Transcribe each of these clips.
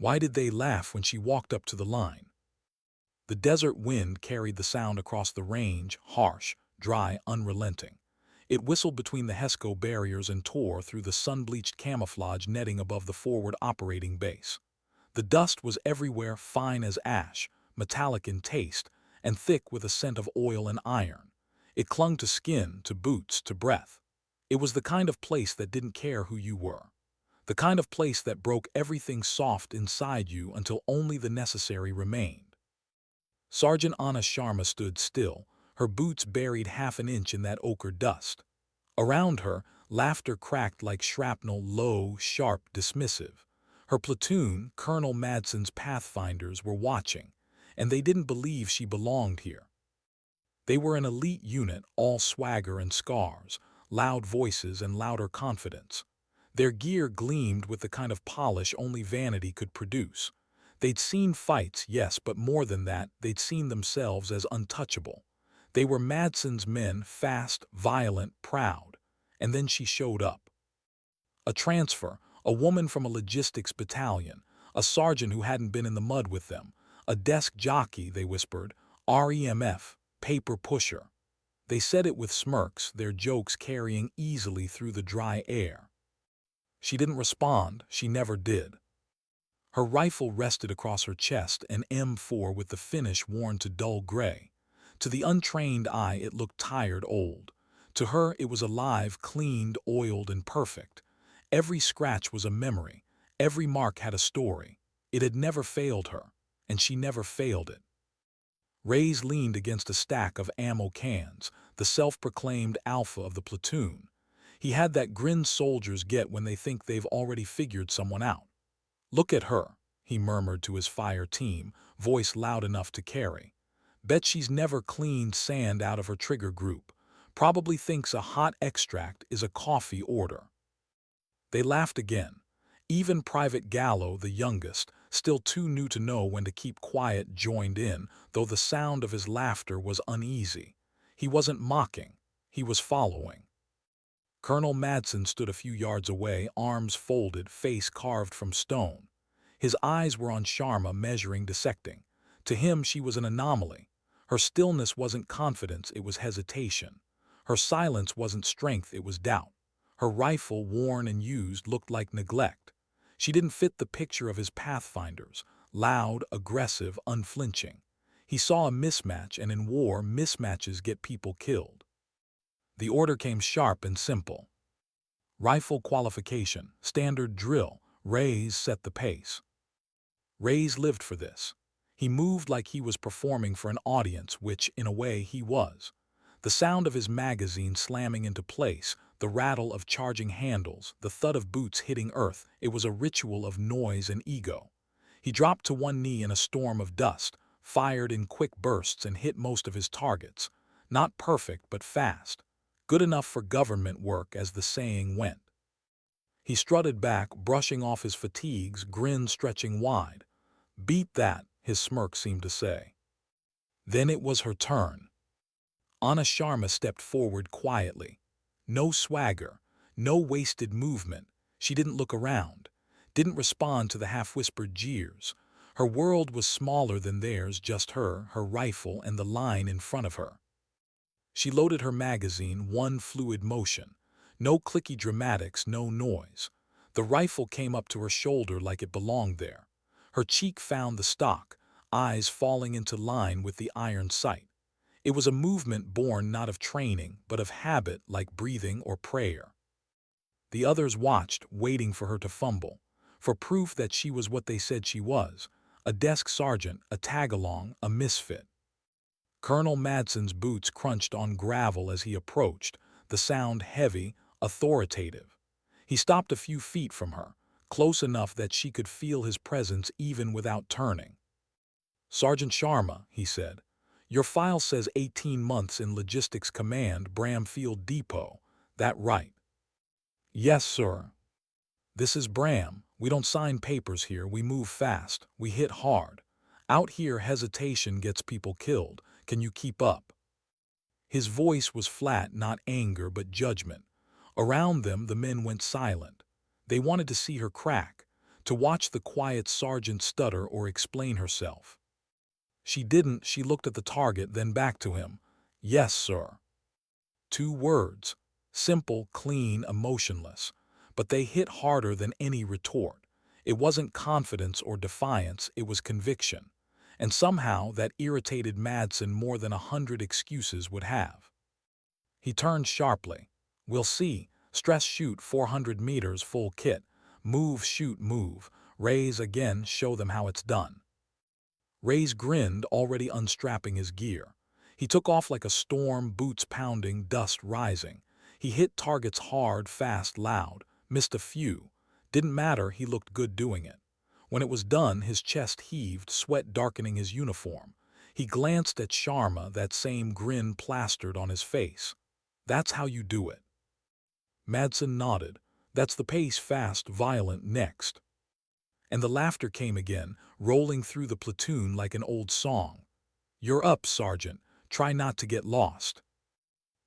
Why did they laugh when she walked up to the line? The desert wind carried the sound across the range, harsh, dry, unrelenting. It whistled between the HESCO barriers and tore through the sun-bleached camouflage netting above the forward operating base. The dust was everywhere, fine as ash, metallic in taste, and thick with a scent of oil and iron. It clung to skin, to boots, to breath. It was the kind of place that didn't care who you were. The kind of place that broke everything soft inside you until only the necessary remained. Sergeant Anna Sharma stood still, her boots buried half an inch in that ochre dust. Around her, laughter cracked like shrapnel, low, sharp, dismissive. Her platoon, Colonel Madson's Pathfinders, were watching, and they didn't believe she belonged here. They were an elite unit, all swagger and scars, loud voices and louder confidence. Their gear gleamed with the kind of polish only vanity could produce. They'd seen fights, yes, but more than that, they'd seen themselves as untouchable. They were Madson's men, fast, violent, proud. And then she showed up. A transfer, a woman from a logistics battalion, a sergeant who hadn't been in the mud with them, a desk jockey, they whispered, REMF, paper pusher. They said it with smirks, their jokes carrying easily through the dry air. She didn't respond, she never did. Her rifle rested across her chest, an M4 with the finish worn to dull gray. To the untrained eye it looked tired, old. To her it was alive, cleaned, oiled, and perfect. Every scratch was a memory, every mark had a story. It had never failed her, and she never failed it. Reyes leaned against a stack of ammo cans, the self-proclaimed alpha of the platoon. He had that grin soldiers get when they think they've already figured someone out. "Look at her," he murmured to his fire team, voice loud enough to carry. "Bet she's never cleaned sand out of her trigger group. Probably thinks a hot extract is a coffee order." They laughed again. Even Private Gallo, the youngest, still too new to know when to keep quiet, joined in, though the sound of his laughter was uneasy. He wasn't mocking. He was following. Colonel Madsen stood a few yards away, arms folded, face carved from stone. His eyes were on Sharma, measuring, dissecting. To him she was an anomaly. Her stillness wasn't confidence, it was hesitation. Her silence wasn't strength, it was doubt. Her rifle, worn and used, looked like neglect. She didn't fit the picture of his Pathfinders, loud, aggressive, unflinching. He saw a mismatch, and in war, mismatches get people killed. The order came sharp and simple. Rifle qualification, standard drill. Reyes set the pace. Reyes lived for this. He moved like he was performing for an audience, which, in a way, he was. The sound of his magazine slamming into place, the rattle of charging handles, the thud of boots hitting earth, it was a ritual of noise and ego. He dropped to one knee in a storm of dust, fired in quick bursts and hit most of his targets. Not perfect, but fast. Good enough for government work, as the saying went. He strutted back, brushing off his fatigues, grin stretching wide. "Beat that," his smirk seemed to say. Then it was her turn. Anna Sharma stepped forward quietly. No swagger, no wasted movement. She didn't look around, didn't respond to the half-whispered jeers. Her world was smaller than theirs, just her rifle, and the line in front of her. She loaded her magazine, one fluid motion. No clicky dramatics, no noise. The rifle came up to her shoulder like it belonged there. Her cheek found the stock, eyes falling into line with the iron sight. It was a movement born not of training, but of habit, like breathing or prayer. The others watched, waiting for her to fumble, for proof that she was what they said she was, a desk sergeant, a tag-along, a misfit. Colonel Madsen's boots crunched on gravel as he approached, the sound heavy, authoritative. He stopped a few feet from her, close enough that she could feel his presence even without turning. "Sergeant Sharma," he said, "your file says 18 months in Logistics Command, Bramfield Depot. That right?" "Yes, sir." "This is Bram. We don't sign papers here, we move fast, we hit hard. Out here hesitation gets people killed. Can you keep up?" His voice was flat, not anger but judgment. Around them the men went silent. They wanted to see her crack, to watch the quiet sergeant stutter or explain herself. She didn't. She looked at the target, then back to him. "Yes, sir." 2 words. Simple, clean, emotionless. But they hit harder than any retort. It wasn't confidence or defiance, it was conviction. And somehow that irritated Madsen more than 100 excuses would have. He turned sharply. "We'll see. Stress shoot 400 meters full kit. Move, shoot, move. Reyes again, show them how it's done." Reyes grinned, already unstrapping his gear. He took off like a storm, boots pounding, dust rising. He hit targets hard, fast, loud, missed a few. Didn't matter, he looked good doing it. When it was done, his chest heaved, sweat darkening his uniform. He glanced at Sharma, that same grin plastered on his face. "That's how you do it." Madsen nodded. "That's the pace, fast, violent, next." And the laughter came again, rolling through the platoon like an old song. "You're up, Sergeant. Try not to get lost."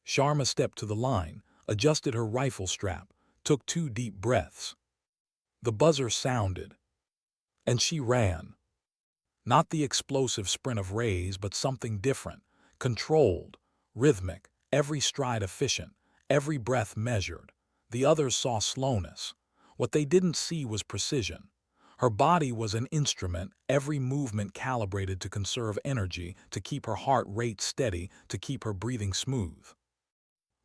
Sharma stepped to the line, adjusted her rifle strap, took 2 deep breaths. The buzzer sounded. And she ran. Not the explosive sprint of Reyes, but something different, controlled, rhythmic, every stride efficient, every breath measured. The others saw slowness. What they didn't see was precision. Her body was an instrument, every movement calibrated to conserve energy, to keep her heart rate steady, to keep her breathing smooth.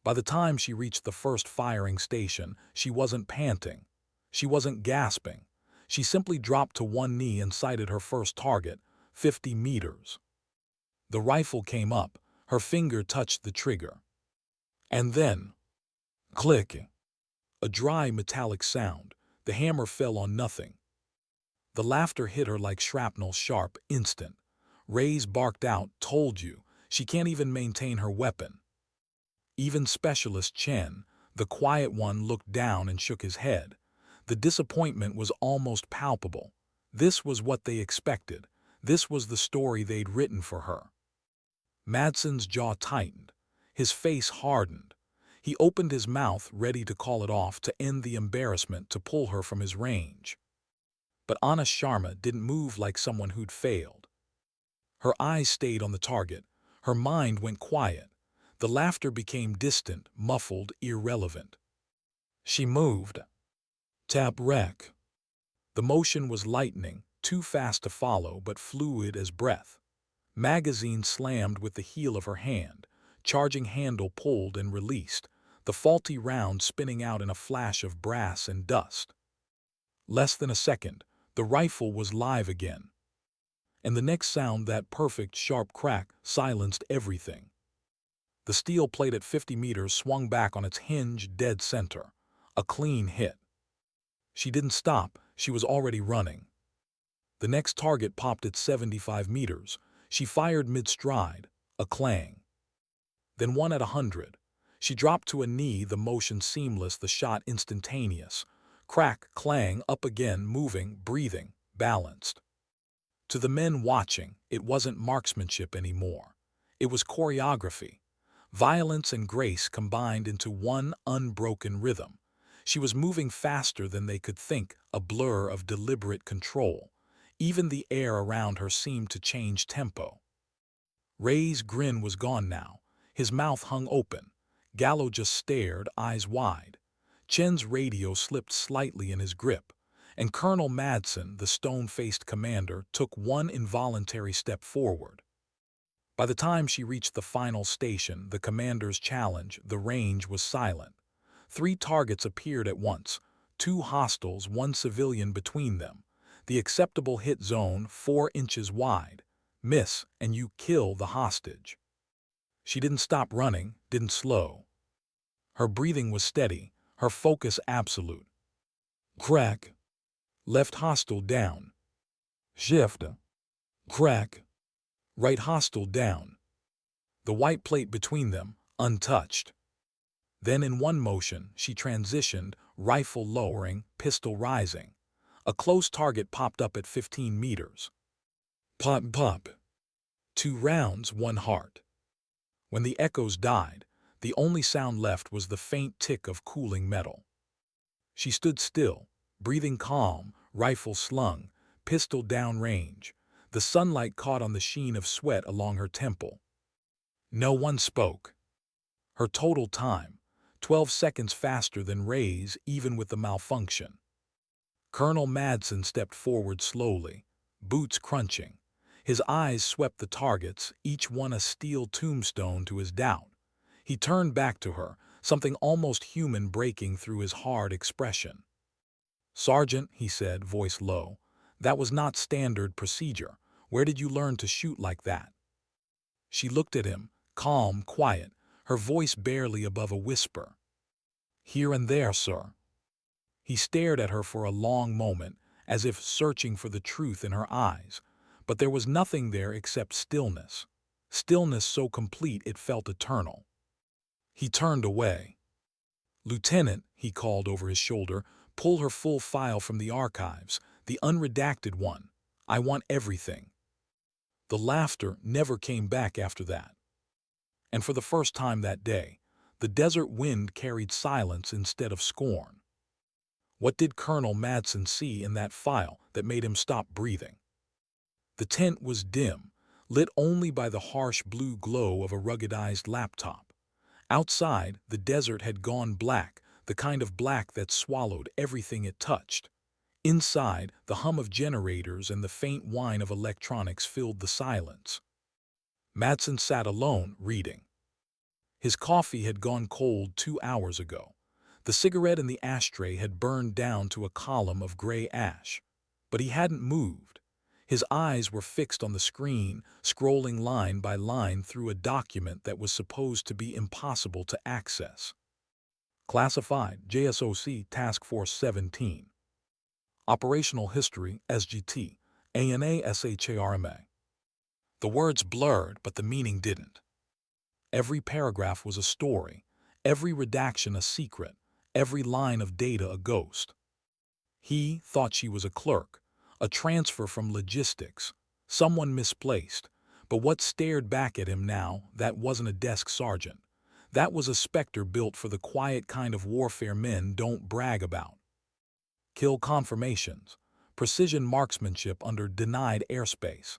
By the time she reached the first firing station, she wasn't panting. She wasn't gasping. She simply dropped to one knee and sighted her first target, 50 meters. The rifle came up. Her finger touched the trigger. And then, click. A dry metallic sound. The hammer fell on nothing. The laughter hit her like shrapnel, sharp, instant. Reyes barked out, "Told you, she can't even maintain her weapon." Even Specialist Chen, the quiet one, looked down and shook his head. The disappointment was almost palpable. This was what they expected. This was the story they'd written for her. Madsen's jaw tightened. His face hardened. He opened his mouth, ready to call it off, to end the embarrassment, to pull her from his range. But Anna Sharma didn't move like someone who'd failed. Her eyes stayed on the target. Her mind went quiet. The laughter became distant, muffled, irrelevant. She moved. Tap rec. The motion was lightning, too fast to follow, but fluid as breath. Magazine slammed with the heel of her hand. Charging handle pulled and released, the faulty round spinning out in a flash of brass and dust. Less than a second, the rifle was live again. And the next sound, that perfect, sharp crack, silenced everything. The steel plate at 50 meters swung back on its hinge, dead center. A clean hit. She didn't stop. She was already running. The next target popped at 75 meters. She fired mid-stride. A clang. Then one at 100. She dropped to a knee, the motion seamless, the shot instantaneous. Crack, clang, up again, moving, breathing, balanced. To the men watching, it wasn't marksmanship anymore. It was choreography. Violence and grace combined into one unbroken rhythm. She was moving faster than they could think, a blur of deliberate control. Even the air around her seemed to change tempo. Rey's grin was gone now. His mouth hung open. Gallo just stared, eyes wide. Chen's radio slipped slightly in his grip, and Colonel Madsen, the stone-faced commander, took one involuntary step forward. By the time she reached the final station, the commander's challenge, the range was silent. 3 targets appeared at once, 2 hostiles, 1 civilian between them. The acceptable hit zone 4 inches wide. Miss, and you kill the hostage. She didn't stop running, didn't slow. Her breathing was steady, her focus absolute. Crack. Left hostile down. Shift. Crack. Right hostile down. The white plate between them, untouched. Then in one motion, she transitioned, rifle lowering, pistol rising. A close target popped up at 15 meters. Pop, pop. 2 rounds, 1 heart. When the echoes died, the only sound left was the faint tick of cooling metal. She stood still, breathing calm, rifle slung, pistol downrange. The sunlight caught on the sheen of sweat along her temple. No one spoke. Her total time, 12 seconds faster than Reyes even with the malfunction. Colonel Madsen stepped forward slowly, boots crunching. His eyes swept the targets, each one a steel tombstone to his doubt. He turned back to her, something almost human breaking through his hard expression. "Sergeant," he said, voice low, "that was not standard procedure. Where did you learn to shoot like that?" She looked at him, calm, quiet, her voice barely above a whisper. "Here and there, sir." He stared at her for a long moment, as if searching for the truth in her eyes, but there was nothing there except stillness. Stillness so complete it felt eternal. He turned away. "Lieutenant," he called over his shoulder, "pull her full file from the archives, the unredacted one. I want everything." The laughter never came back after that. And for the first time that day, the desert wind carried silence instead of scorn. What did Colonel Madsen see in that file that made him stop breathing? The tent was dim, lit only by the harsh blue glow of a ruggedized laptop. Outside, the desert had gone black, the kind of black that swallowed everything it touched. Inside, the hum of generators and the faint whine of electronics filled the silence. Madsen sat alone, reading. His coffee had gone cold 2 hours ago. The cigarette in the ashtray had burned down to a column of gray ash. But he hadn't moved. His eyes were fixed on the screen, scrolling line by line through a document that was supposed to be impossible to access. Classified, JSOC Task Force 17. Operational History, SGT, ANA SHARMA. The words blurred, but the meaning didn't. Every paragraph was a story, every redaction a secret, every line of data a ghost. He thought she was a clerk, a transfer from logistics, someone misplaced, but what stared back at him now, that wasn't a desk sergeant. That was a specter built for the quiet kind of warfare men don't brag about. Kill confirmations, precision marksmanship under denied airspace.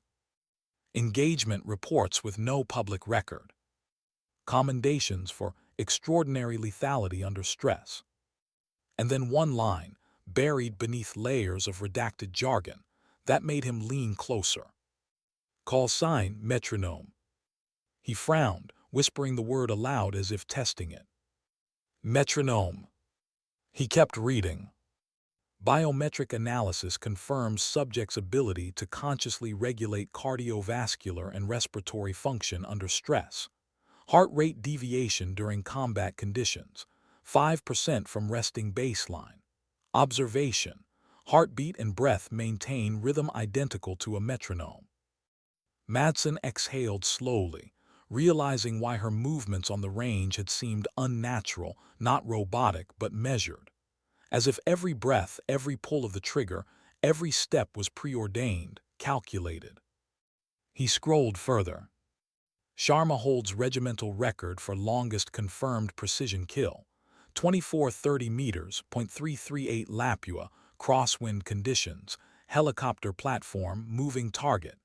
Engagement reports with no public record. Commendations for extraordinary lethality under stress. And then one line, buried beneath layers of redacted jargon, that made him lean closer. Call sign, metronome. He frowned, whispering the word aloud as if testing it. Metronome. He kept reading. Biometric analysis confirms subject's ability to consciously regulate cardiovascular and respiratory function under stress. Heart rate deviation during combat conditions, 5% from resting baseline. Observation. Heartbeat and breath maintain rhythm identical to a metronome. Madsen exhaled slowly, realizing why her movements on the range had seemed unnatural, not robotic, but measured. As if every breath, every pull of the trigger, every step was preordained, calculated. He scrolled further. Sharma holds regimental record for longest confirmed precision kill. 2430 meters, .338 Lapua, crosswind conditions, helicopter platform, moving target.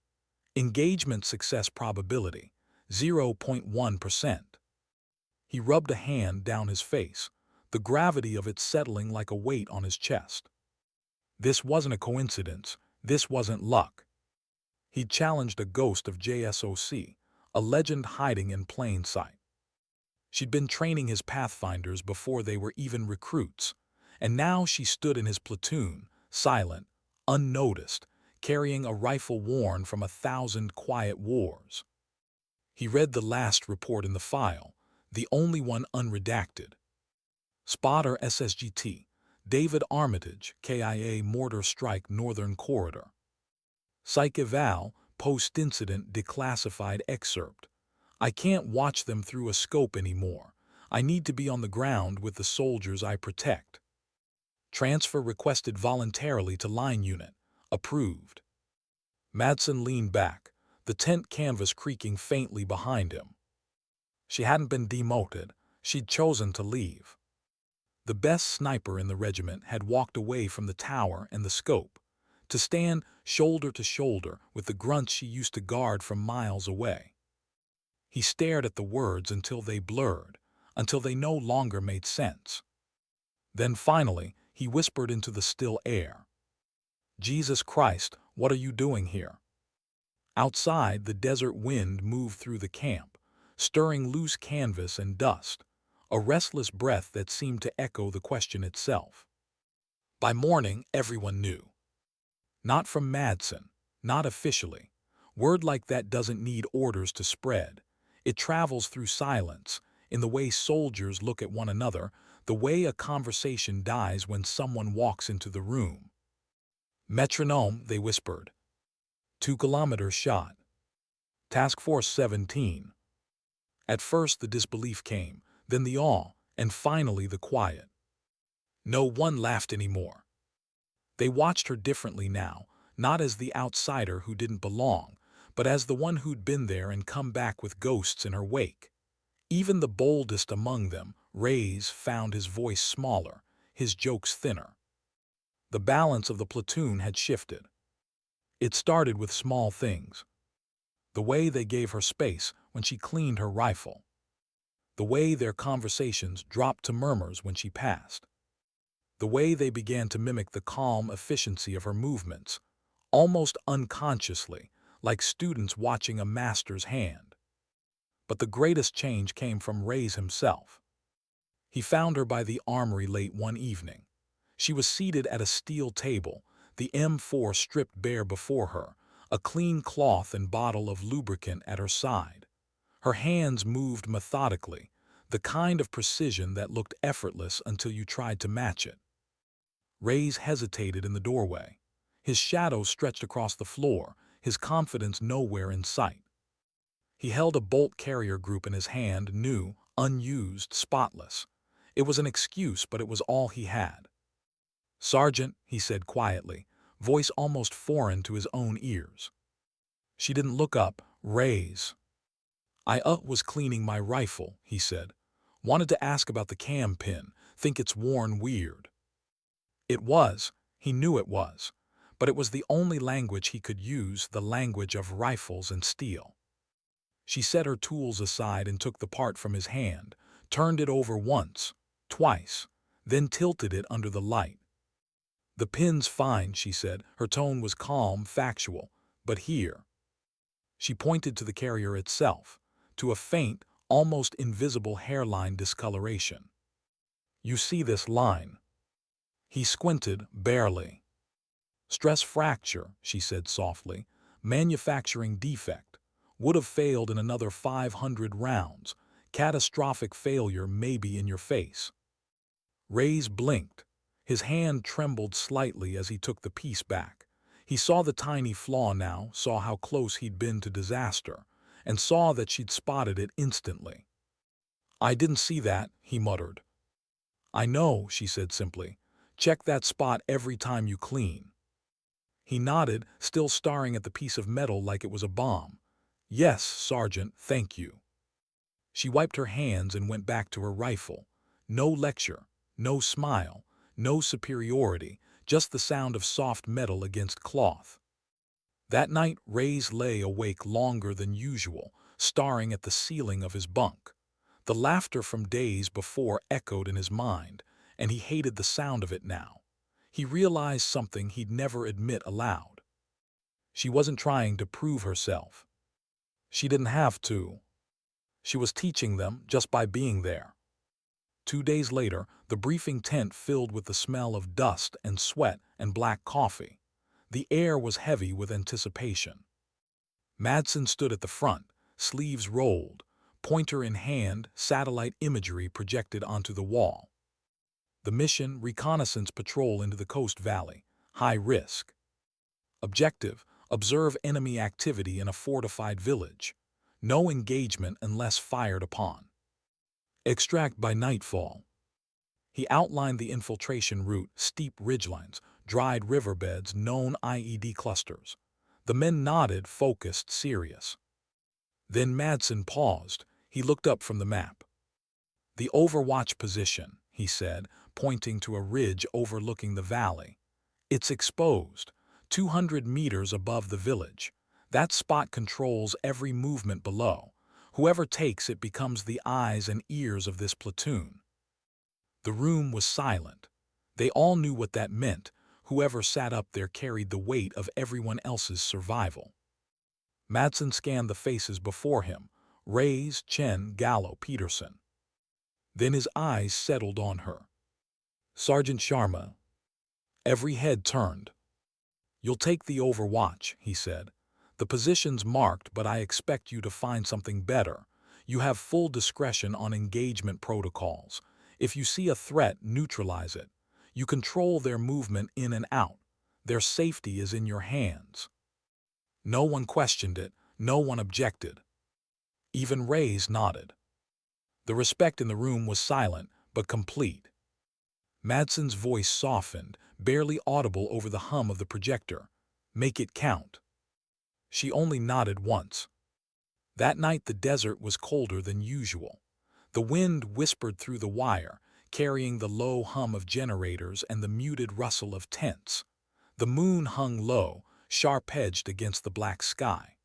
Engagement success probability, 0.1%. He rubbed a hand down his face, the gravity of it settling like a weight on his chest. This wasn't a coincidence, this wasn't luck. He'd challenged a ghost of JSOC, a legend hiding in plain sight. She'd been training his Pathfinders before they were even recruits, and now she stood in his platoon, silent, unnoticed, carrying a rifle worn from 1,000 quiet wars. He read the last report in the file, the only one unredacted. Spotter SSGT, David Armitage, KIA Mortar Strike Northern Corridor. Psych Eval, post-incident declassified excerpt. I can't watch them through a scope anymore. I need to be on the ground with the soldiers I protect. Transfer requested voluntarily to line unit. Approved. Madsen leaned back, the tent canvas creaking faintly behind him. She hadn't been demoted. She'd chosen to leave. The best sniper in the regiment had walked away from the tower and the scope. to stand shoulder to shoulder with the grunts she used to guard from miles away. He stared at the words until they blurred, until they no longer made sense. Then finally, he whispered into the still air, "Jesus Christ, what are you doing here?" Outside, the desert wind moved through the camp, stirring loose canvas and dust, a restless breath that seemed to echo the question itself. By morning, everyone knew. Not from Madsen, not officially. Word like that doesn't need orders to spread. It travels through silence, in the way soldiers look at one another, the way a conversation dies when someone walks into the room. "Metronome," they whispered. 2 kilometers shot. Task Force 17. At first the disbelief came, then the awe, and finally the quiet. No one laughed anymore. They watched her differently now, not as the outsider who didn't belong, but as the one who'd been there and come back with ghosts in her wake. Even the boldest among them, Reyes, found his voice smaller, his jokes thinner. The balance of the platoon had shifted. It started with small things. The way they gave her space when she cleaned her rifle. The way their conversations dropped to murmurs when she passed. The way they began to mimic the calm efficiency of her movements, almost unconsciously, like students watching a master's hand. But the greatest change came from Reyes himself. He found her by the armory late one evening. She was seated at a steel table, the M4 stripped bare before her, a clean cloth and bottle of lubricant at her side. Her hands moved methodically, the kind of precision that looked effortless until you tried to match it. Reyes hesitated in the doorway. His shadow stretched across the floor, his confidence nowhere in sight. He held a bolt carrier group in his hand, new, unused, spotless. It was an excuse, but it was all he had. "Sergeant," he said quietly, voice almost foreign to his own ears. She didn't look up. "Reyes." "I was cleaning my rifle," he said. "Wanted to ask about the cam pin. Think it's worn weird." It was. He knew it was. But it was the only language he could use, the language of rifles and steel. She set her tools aside and took the part from his hand, turned it over once, twice, then tilted it under the light. "The pin's fine," she said. Her tone was calm, factual. "But here." She pointed to the carrier itself, to a faint, almost invisible hairline discoloration. "You see this line?" He squinted, barely. "Stress fracture," she said softly. "Manufacturing defect. Would have failed in another 500 rounds. Catastrophic failure maybe in your face." Reyes blinked. His hand trembled slightly as he took the piece back. He saw the tiny flaw now, saw how close he'd been to disaster, and saw that she'd spotted it instantly. "I didn't see that," he muttered. "I know," she said simply. "Check that spot every time you clean." He nodded, still staring at the piece of metal like it was a bomb. "Yes, Sergeant, thank you." She wiped her hands and went back to her rifle. No lecture, no smile, no superiority, just the sound of soft metal against cloth. That night, Reyes lay awake longer than usual, staring at the ceiling of his bunk. The laughter from days before echoed in his mind, and he hated the sound of it now. He realized something he'd never admit aloud. She wasn't trying to prove herself. She didn't have to. She was teaching them just by being there. 2 days later, the briefing tent filled with the smell of dust and sweat and black coffee. The air was heavy with anticipation. Madsen stood at the front, sleeves rolled, pointer in hand, satellite imagery projected onto the wall. The mission, reconnaissance patrol into the coast valley, high risk. Objective, observe enemy activity in a fortified village. No engagement unless fired upon. Extract by nightfall. He outlined the infiltration route, steep ridgelines, dried riverbeds, known IED clusters. The men nodded, focused, serious. Then Madsen paused. He looked up from the map. "The overwatch position," he said, pointing to a ridge overlooking the valley. "It's exposed. 200 meters above the village. That spot controls every movement below. Whoever takes it becomes the eyes and ears of this platoon. The room was silent. They all knew what that meant. Whoever sat up there carried the weight of everyone else's survival. Madsen scanned the faces before him: Reyes, Chen, Gallo, Peterson. Then his eyes settled on her. Sergeant Sharma. Every head turned. "You'll take the overwatch," he said. "The position's marked, but I expect you to find something better. You have full discretion on engagement protocols. If you see a threat, neutralize it. You control their movement in and out. Their safety is in your hands." No one questioned it. No one objected. Even Reyes nodded. The respect in the room was silent, but complete. Madsen's voice softened, barely audible over the hum of the projector. "Make it count." She only nodded once. That night the desert was colder than usual. The wind whispered through the wire, carrying the low hum of generators and the muted rustle of tents. The moon hung low, sharp-edged against the black sky.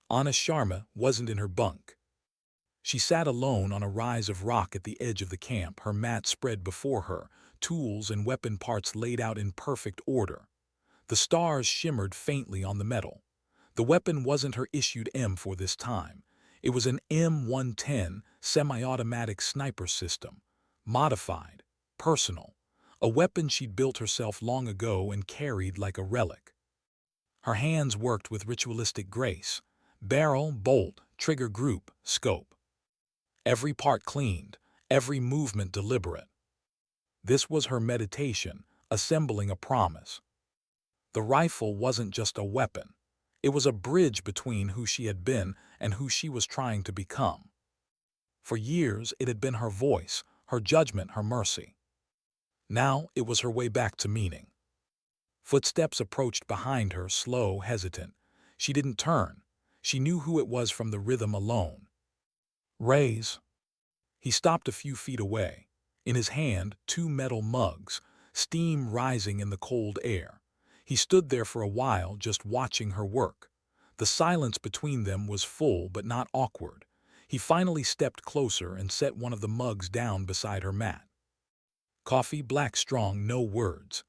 Anna Sharma wasn't in her bunk. She sat alone on a rise of rock at the edge of the camp, her mat spread before her, tools and weapon parts laid out in perfect order. The stars shimmered faintly on the metal. The weapon wasn't her issued M4 this time. It was an M110 semi-automatic sniper system, modified, personal, a weapon she'd built herself long ago and carried like a relic. Her hands worked with ritualistic grace: barrel, bolt, trigger group, scope. Every part cleaned, every movement deliberate. This was her meditation, assembling a promise. The rifle wasn't just a weapon. It was a bridge between who she had been and who she was trying to become. For years it had been her voice, her judgment, her mercy. Now it was her way back to meaning. Footsteps approached behind her, slow, hesitant. She didn't turn. She knew who it was from the rhythm alone. "Reyes." He stopped a few feet away. In his hand, 2 metal mugs, steam rising in the cold air. He stood there for a while, just watching her work. The silence between them was full but not awkward. He finally stepped closer and set one of the mugs down beside her mat. "Coffee, black, strong, no words."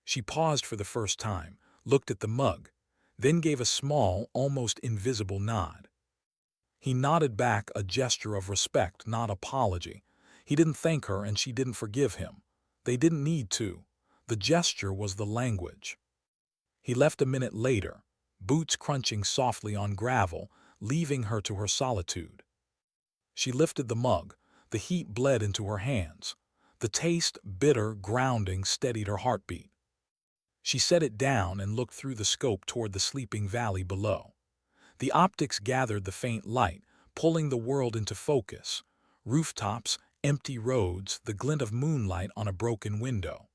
She paused for the first time, looked at the mug, then gave a small, almost invisible nod. He nodded back, a gesture of respect, not apology. He didn't thank her and she didn't forgive him. They didn't need to. The gesture was the language. He left a minute later, boots crunching softly on gravel, leaving her to her solitude. She lifted the mug. The heat bled into her hands. The taste, bitter, grounding, steadied her heartbeat. She set it down and looked through the scope toward the sleeping valley below. The optics gathered the faint light, pulling the world into focus. Rooftops, empty roads, the glint of moonlight on a broken window.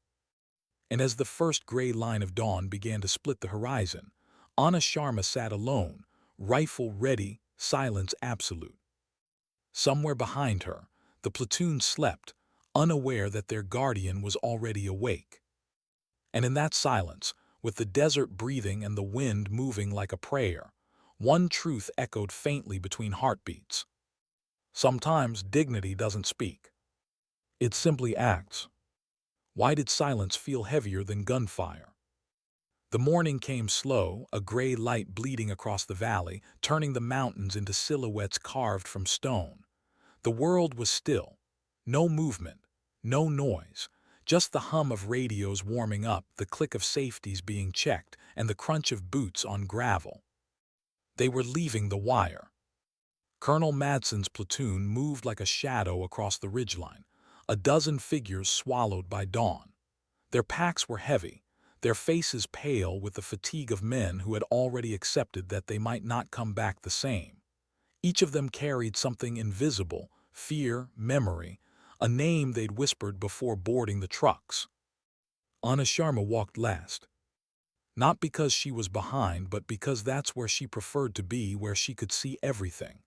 And as the first gray line of dawn began to split the horizon, Anna Sharma sat alone, rifle ready, silence absolute. Somewhere behind her, the platoon slept, unaware that their guardian was already awake. And in that silence, with the desert breathing and the wind moving like a prayer, one truth echoed faintly between heartbeats. Sometimes dignity doesn't speak. It simply acts. Why did silence feel heavier than gunfire? The morning came slow, a gray light bleeding across the valley, turning the mountains into silhouettes carved from stone. The world was still. No movement, no noise, just the hum of radios warming up, the click of safeties being checked, and the crunch of boots on gravel. They were leaving the wire. Colonel Madsen's platoon moved like a shadow across the ridgeline, a dozen figures swallowed by dawn. Their packs were heavy, their faces pale with the fatigue of men who had already accepted that they might not come back the same. Each of them carried something invisible: fear, memory, a name they'd whispered before boarding the trucks. Anna Sharma walked last. Not because she was behind, but because that's where she preferred to be, where she could see everything.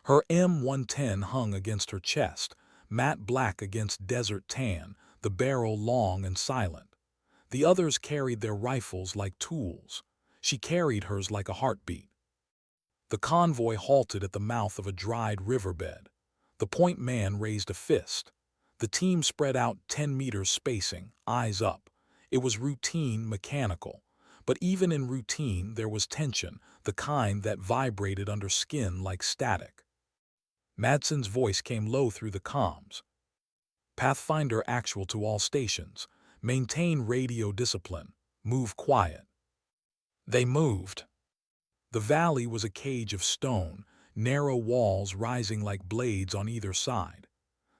Her M110 hung against her chest, matte black against desert tan, the barrel long and silent. The others carried their rifles like tools. She carried hers like a heartbeat. The convoy halted at the mouth of a dried riverbed. The point man raised a fist. The team spread out 10 meters spacing, eyes up. It was routine, mechanical. But even in routine, there was tension, the kind that vibrated under skin like static. Madsen's voice came low through the comms. Pathfinder actual to all stations. Maintain radio discipline. Move quiet. They moved. The valley was a cage of stone, narrow walls rising like blades on either side.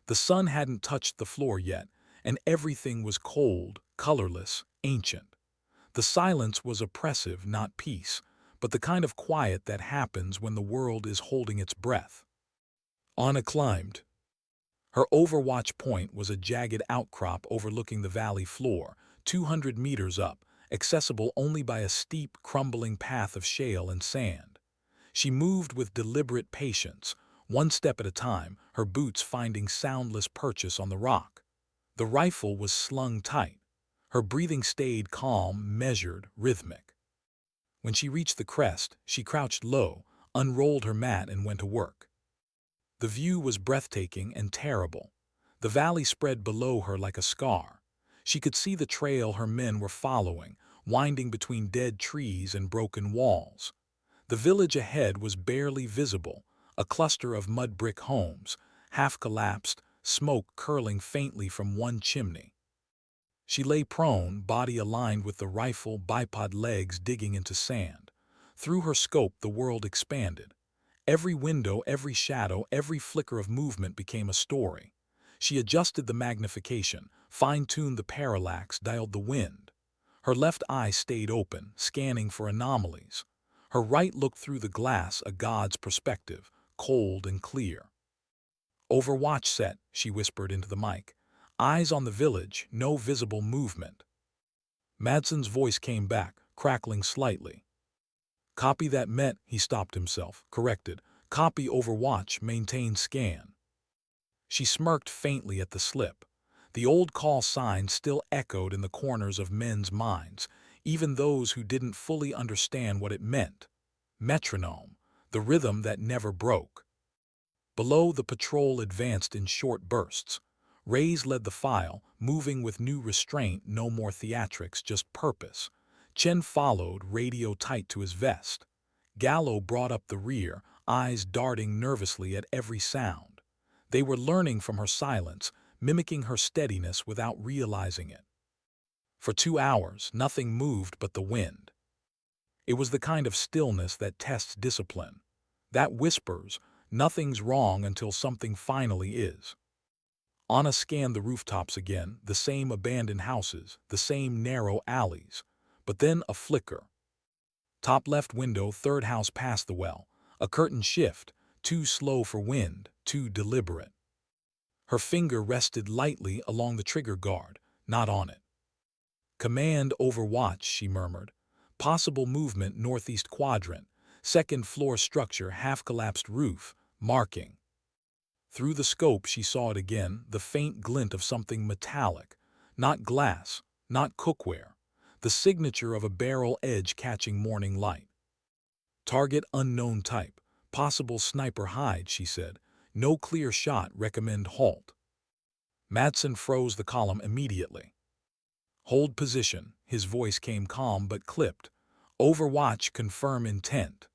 The sun hadn't touched the floor yet, and everything was cold, colorless, ancient. The silence was oppressive, not peace, but the kind of quiet that happens when the world is holding its breath. Anna climbed. Her overwatch point was a jagged outcrop overlooking the valley floor, 200 meters up, accessible only by a steep, crumbling path of shale and sand. She moved with deliberate patience, one step at a time, her boots finding soundless purchase on the rock. The rifle was slung tight. Her breathing stayed calm, measured, rhythmic. When she reached the crest, she crouched low, unrolled her mat and went to work. The view was breathtaking and terrible. The valley spread below her like a scar. She could see the trail her men were following, winding between dead trees and broken walls. The village ahead was barely visible, a cluster of mud brick homes, half collapsed, smoke curling faintly from one chimney. She lay prone, body aligned with the rifle, bipod legs digging into sand. Through her scope, the world expanded. Every window, every shadow, every flicker of movement became a story. She adjusted the magnification, fine-tuned the parallax, dialed the wind. Her left eye stayed open, scanning for anomalies. Her right looked through the glass, a god's perspective, cold and clear. "Overwatch set," she whispered into the mic. "Eyes on the village, no visible movement." Madsen's voice came back, crackling slightly. "Copy that Met," he stopped himself, corrected. "Copy Overwatch, maintain scan." She smirked faintly at the slip. The old call sign still echoed in the corners of men's minds, even those who didn't fully understand what it meant. Metronome, the rhythm that never broke. Below, the patrol advanced in short bursts. Reyes led the file, moving with new restraint, no more theatrics, just purpose. Chen followed, radio tight to his vest. Gallo brought up the rear, eyes darting nervously at every sound. They were learning from her silence, mimicking her steadiness without realizing it. For 2 hours, nothing moved but the wind. It was the kind of stillness that tests discipline. That whispers, nothing's wrong until something finally is. Anna scanned the rooftops again, the same abandoned houses, the same narrow alleys. But then a flicker. Top left window, third house past the well. A curtain shift, too slow for wind, too deliberate. Her finger rested lightly along the trigger guard, not on it. "Command Overwatch," she murmured. "Possible movement northeast quadrant. Second floor structure, half-collapsed roof. Marking." Through the scope she saw it again, the faint glint of something metallic. Not glass, not cookware. The signature of a barrel edge catching morning light. "Target unknown type. Possible sniper hide," she said. "No clear shot, recommend halt." Madsen froze the column immediately. "Hold position," his voice came calm but clipped. "Overwatch, confirm intent."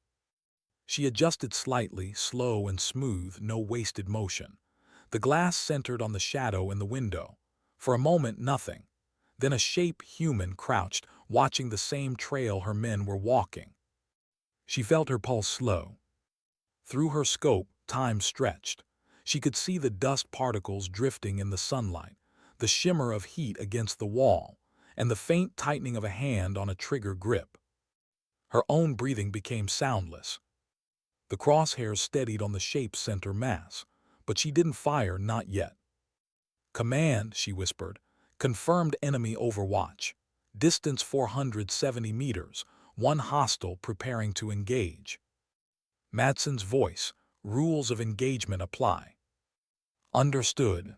She adjusted slightly, slow and smooth, no wasted motion. The glass centered on the shadow in the window. For a moment, nothing. Then a shape, human, crouched, watching the same trail her men were walking. She felt her pulse slow. Through her scope, time stretched. She could see the dust particles drifting in the sunlight, the shimmer of heat against the wall, and the faint tightening of a hand on a trigger grip. Her own breathing became soundless. The crosshairs steadied on the shape's center mass, but she didn't fire, not yet. "Command," she whispered. "Confirmed enemy Overwatch. Distance 470 meters. One hostile preparing to engage." Madsen's voice. "Rules of engagement apply." "Understood."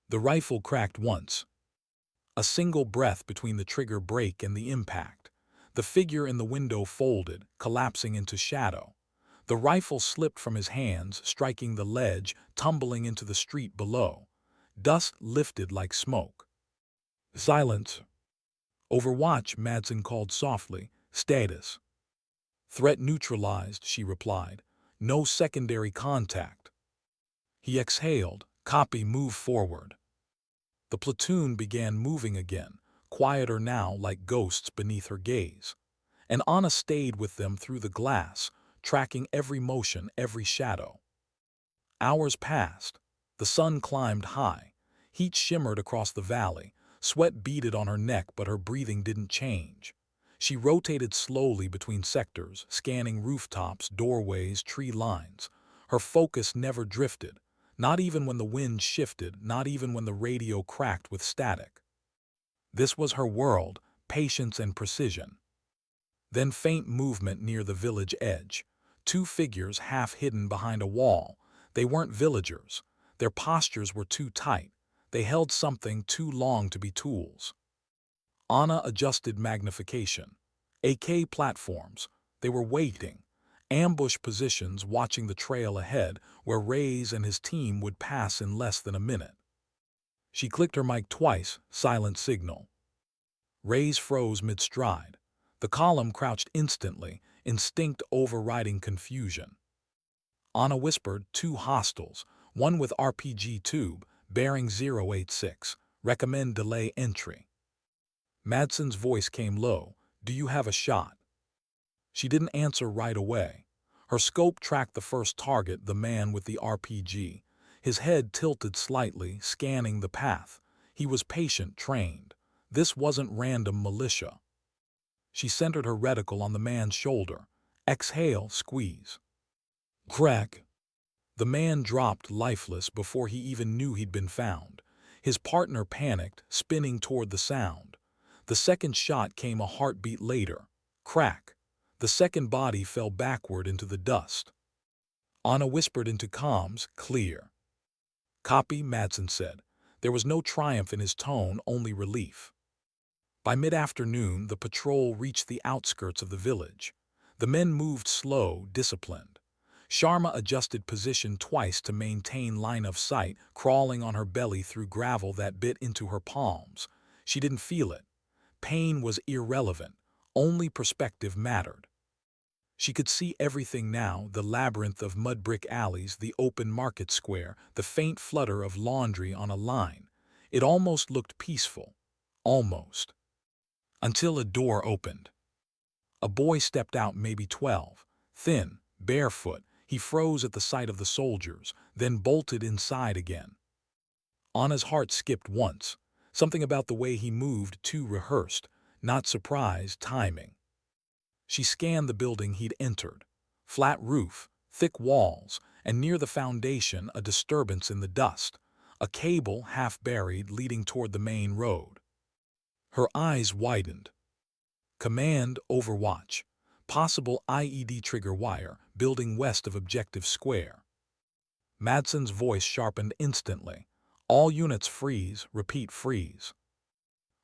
The rifle cracked once. A single breath between the trigger break and the impact. The figure in the window folded, collapsing into shadow. The rifle slipped from his hands, striking the ledge, tumbling into the street below. Dust lifted like smoke. Silence. Overwatch, Madsen called softly. Status. Threat neutralized, she replied. No secondary contact. He exhaled. Copy, move forward. The platoon began moving again, quieter now, like ghosts beneath her gaze. And Anna stayed with them through the glass, tracking every motion, every shadow. Hours passed. The sun climbed high. Heat shimmered across the valley. Sweat beaded on her neck, but her breathing didn't change. She rotated slowly between sectors, scanning rooftops, doorways, tree lines. Her focus never drifted, not even when the wind shifted, not even when the radio cracked with static. This was her world, patience and precision. Then faint movement near the village edge. Two figures half hidden behind a wall. They weren't villagers. Their postures were too tight. They held something too long to be tools. Anna adjusted magnification. AK platforms. They were waiting. Ambush positions watching the trail ahead where Reyes and his team would pass in less than a minute. She clicked her mic twice, silent signal. Reyes froze mid-stride. The column crouched instantly, instinct overriding confusion. Anna whispered, two hostiles, one with RPG tube, bearing 086. Recommend delay entry. Madsen's voice came low. Do you have a shot? She didn't answer right away. Her scope tracked the first target, the man with the RPG. His head tilted slightly, scanning the path. He was patient, trained. This wasn't random militia. She centered her reticle on the man's shoulder. Exhale, squeeze. Crack. The man dropped lifeless before he even knew he'd been found. His partner panicked, spinning toward the sound. The second shot came a heartbeat later. Crack. The second body fell backward into the dust. Anna whispered into comms, clear. Copy, Madsen said. There was no triumph in his tone, only relief. By mid-afternoon, the patrol reached the outskirts of the village. The men moved slow, disciplined. Sharma adjusted position twice to maintain line of sight, crawling on her belly through gravel that bit into her palms. She didn't feel it. Pain was irrelevant. Only perspective mattered. She could see everything now, the labyrinth of mud-brick alleys, the open market square, the faint flutter of laundry on a line. It almost looked peaceful. Almost. Until a door opened. A boy stepped out, maybe 12. Thin, barefoot, he froze at the sight of the soldiers, then bolted inside again. Anna's heart skipped once. Something about the way he moved, too rehearsed, not surprise, timing. She scanned the building he'd entered. Flat roof, thick walls, and near the foundation a disturbance in the dust. A cable half buried leading toward the main road. Her eyes widened. Command, Overwatch. Possible IED trigger wire, building west of Objective Square. Madsen's voice sharpened instantly. All units freeze, repeat freeze.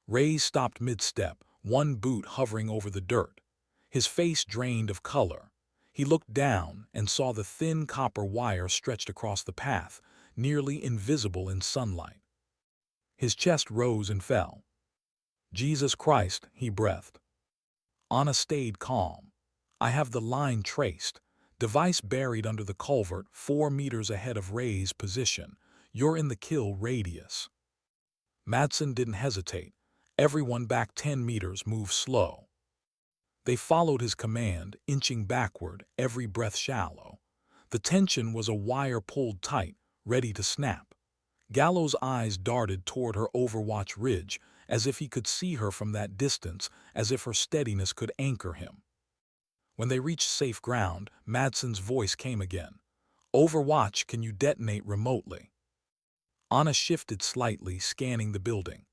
Reyes stopped mid-step, one boot hovering over the dirt. His face drained of color. He looked down and saw the thin copper wire stretched across the path, nearly invisible in sunlight. His chest rose and fell. Jesus Christ, he breathed. Anna stayed calm. I have the line traced. Device buried under the culvert 4 meters ahead of Reyes' position. You're in the kill radius. Madsen didn't hesitate. Everyone back 10 meters, move slow. They followed his command, inching backward, every breath shallow. The tension was a wire pulled tight, ready to snap. Gallo's eyes darted toward her Overwatch ridge, as if he could see her from that distance, as if her steadiness could anchor him. When they reached safe ground, Madsen's voice came again. Overwatch, can you detonate remotely? Anna shifted slightly, scanning the building.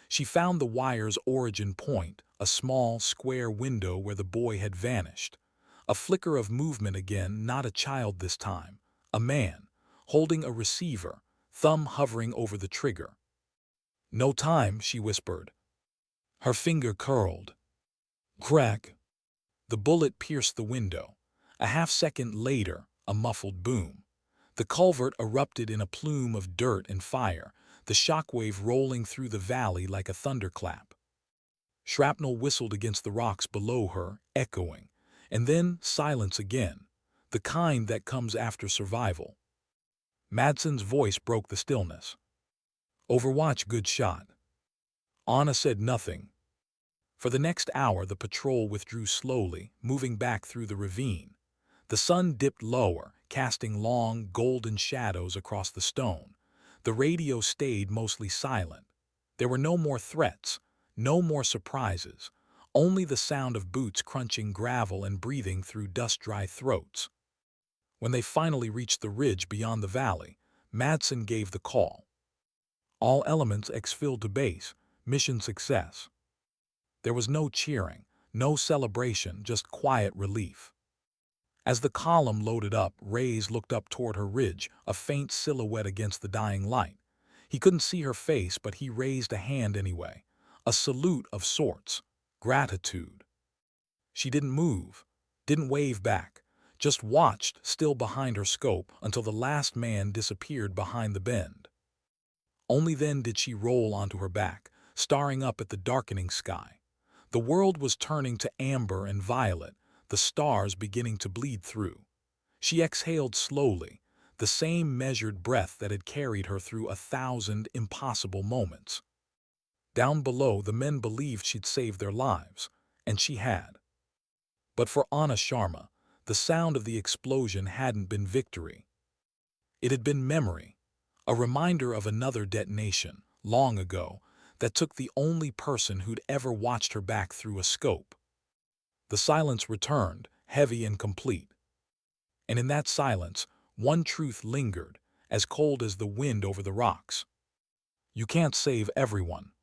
She found the wire's origin point, a small, square window where the boy had vanished. A flicker of movement again, not a child this time. A man, holding a receiver, thumb hovering over the trigger. No time, she whispered. Her finger curled. Crack! The bullet pierced the window. A half-second later, a muffled boom. The culvert erupted in a plume of dirt and fire, the shockwave rolling through the valley like a thunderclap. Shrapnel whistled against the rocks below her, echoing. And then silence again, the kind that comes after survival. Madsen's voice broke the stillness. "Overwatch, good shot." Anna said nothing. For the next hour the patrol withdrew slowly, moving back through the ravine. The sun dipped lower, casting long, golden shadows across the stone. The radio stayed mostly silent. There were no more threats, no more surprises, only the sound of boots crunching gravel and breathing through dust-dry throats. When they finally reached the ridge beyond the valley, Madsen gave the call. All elements exfilled to base, mission success. There was no cheering, no celebration, just quiet relief. As the column loaded up, Reyes looked up toward her ridge, a faint silhouette against the dying light. He couldn't see her face, but he raised a hand anyway. A salute of sorts. Gratitude. She didn't move, didn't wave back, just watched, still behind her scope, until the last man disappeared behind the bend. Only then did she roll onto her back, staring up at the darkening sky. The world was turning to amber and violet, the stars beginning to bleed through. She exhaled slowly, the same measured breath that had carried her through 1,000 impossible moments. Down below, the men believed she'd saved their lives, and she had. But for Anna Sharma, the sound of the explosion hadn't been victory. It had been memory, a reminder of another detonation, long ago, that took the only person who'd ever watched her back through a scope. The silence returned, heavy and complete. And in that silence, one truth lingered, as cold as the wind over the rocks. You can't save everyone.